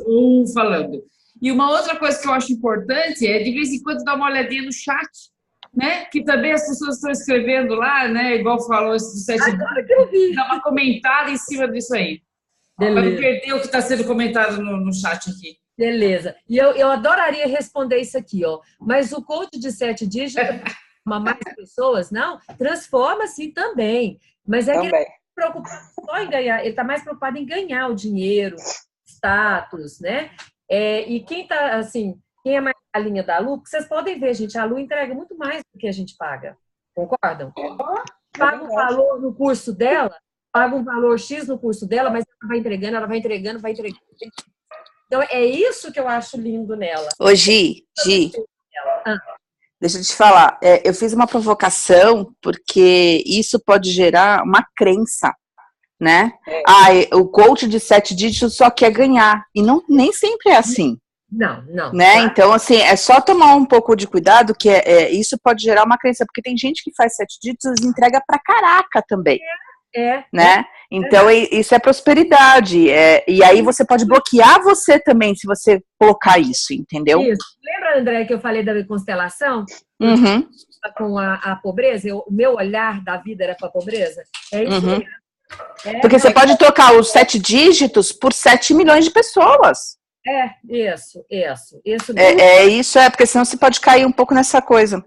Um falando. E uma outra coisa que eu acho importante é, de vez em quando, dar uma olhadinha no chat, né? Que também as pessoas estão escrevendo lá, né? Igual falou esse do 7 dias. Dá uma comentada em cima disso aí. Para não perder o que está sendo comentado no chat aqui. Beleza. E eu adoraria responder isso aqui, ó. Mas o coach de 7 dígitos mais pessoas, não? Transforma-se também. Mas é que ele está preocupado só em ganhar, ele está mais preocupado em ganhar o dinheiro, status, né? E quem está, assim, quem é mais a linha da Lu, vocês podem ver, gente, a Lu entrega muito mais do que a gente paga. Concordam? Paga um valor no curso dela, paga um valor X no curso dela, mas ela vai entregando. Então, é isso que eu acho lindo nela. Ô, Gi, deixa eu te falar. Eu fiz uma provocação porque isso pode gerar uma crença, né? O coach de 7 dígitos só quer ganhar. E nem sempre é assim. Não. Né? Então, assim, é só tomar um pouco de cuidado, que isso pode gerar uma crença, porque tem gente que faz 7 dígitos e entrega pra caraca também. Né? Então, isso é prosperidade. E aí você pode bloquear você também, se você colocar isso, entendeu? Isso. Lembra, André, que eu falei da constelação? Uhum. Com a pobreza? O meu olhar da vida era para a pobreza? É isso mesmo. Porque você pode trocar os 7 dígitos por 7 milhões de pessoas. Isso. Isso, porque senão você pode cair um pouco nessa coisa.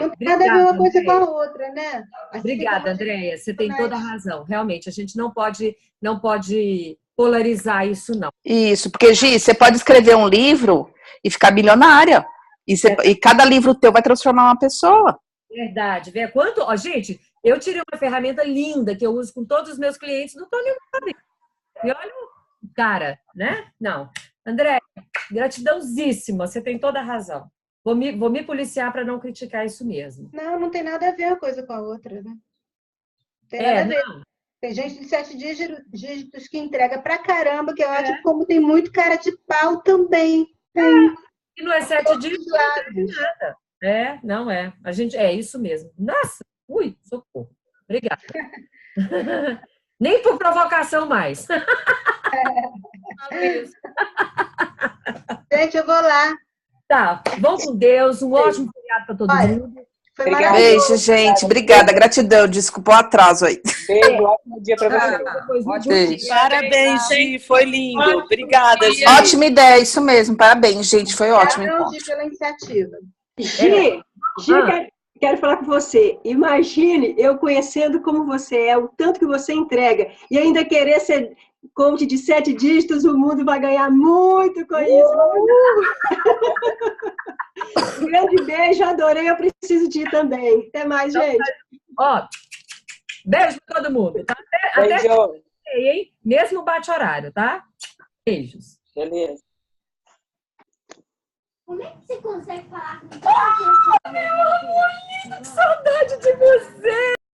Não tem nada a ver uma coisa com a outra, né? Obrigada, Andréia. Você tem toda a razão. Realmente, a gente não pode polarizar isso, não. Isso, porque, Gi, você pode escrever um livro e ficar bilionária. E cada livro teu vai transformar uma pessoa. Verdade. Vê quanto... gente, eu tirei uma ferramenta linda que eu uso com todos os meus clientes, não estou nem sabendo. E olha o cara, né? Não. André, gratidãozíssima. Você tem toda a razão. Vou me policiar para não criticar isso mesmo. Não tem nada a ver uma coisa com a outra, né? Tem nada a ver. Não. Tem gente de 7 dígitos que entrega pra caramba, que é ótimo, como tem muito cara de pau também. E não é 7 dígitos, não tem nada. Não é. A gente, isso mesmo. Nossa, socorro. Obrigada. Nem por provocação mais. Gente, eu vou lá. Tá, vão com Deus, um ótimo feriado para todo mundo. Beijo, gente. Obrigada, gratidão. Desculpa o atraso aí. Beijo, ótimo dia para você. Beijo. Parabéns, Gi, foi lindo. Obrigada, Gi. Ótima ideia, isso mesmo. Parabéns, gente. Foi ótimo. Parabéns pela iniciativa. Gi, quero falar com você. Imagine eu conhecendo como você é, o tanto que você entrega, e ainda querer ser coach de 7 dígitos, o mundo vai ganhar muito com isso. Um grande beijo, adorei, eu preciso de ir também. Até mais, gente. Ó, beijo para todo mundo, tá? Até hein? Mesmo bate-horário, tá? Beijos. Beleza. Como é que você consegue falar com meu amor, que saudade de você!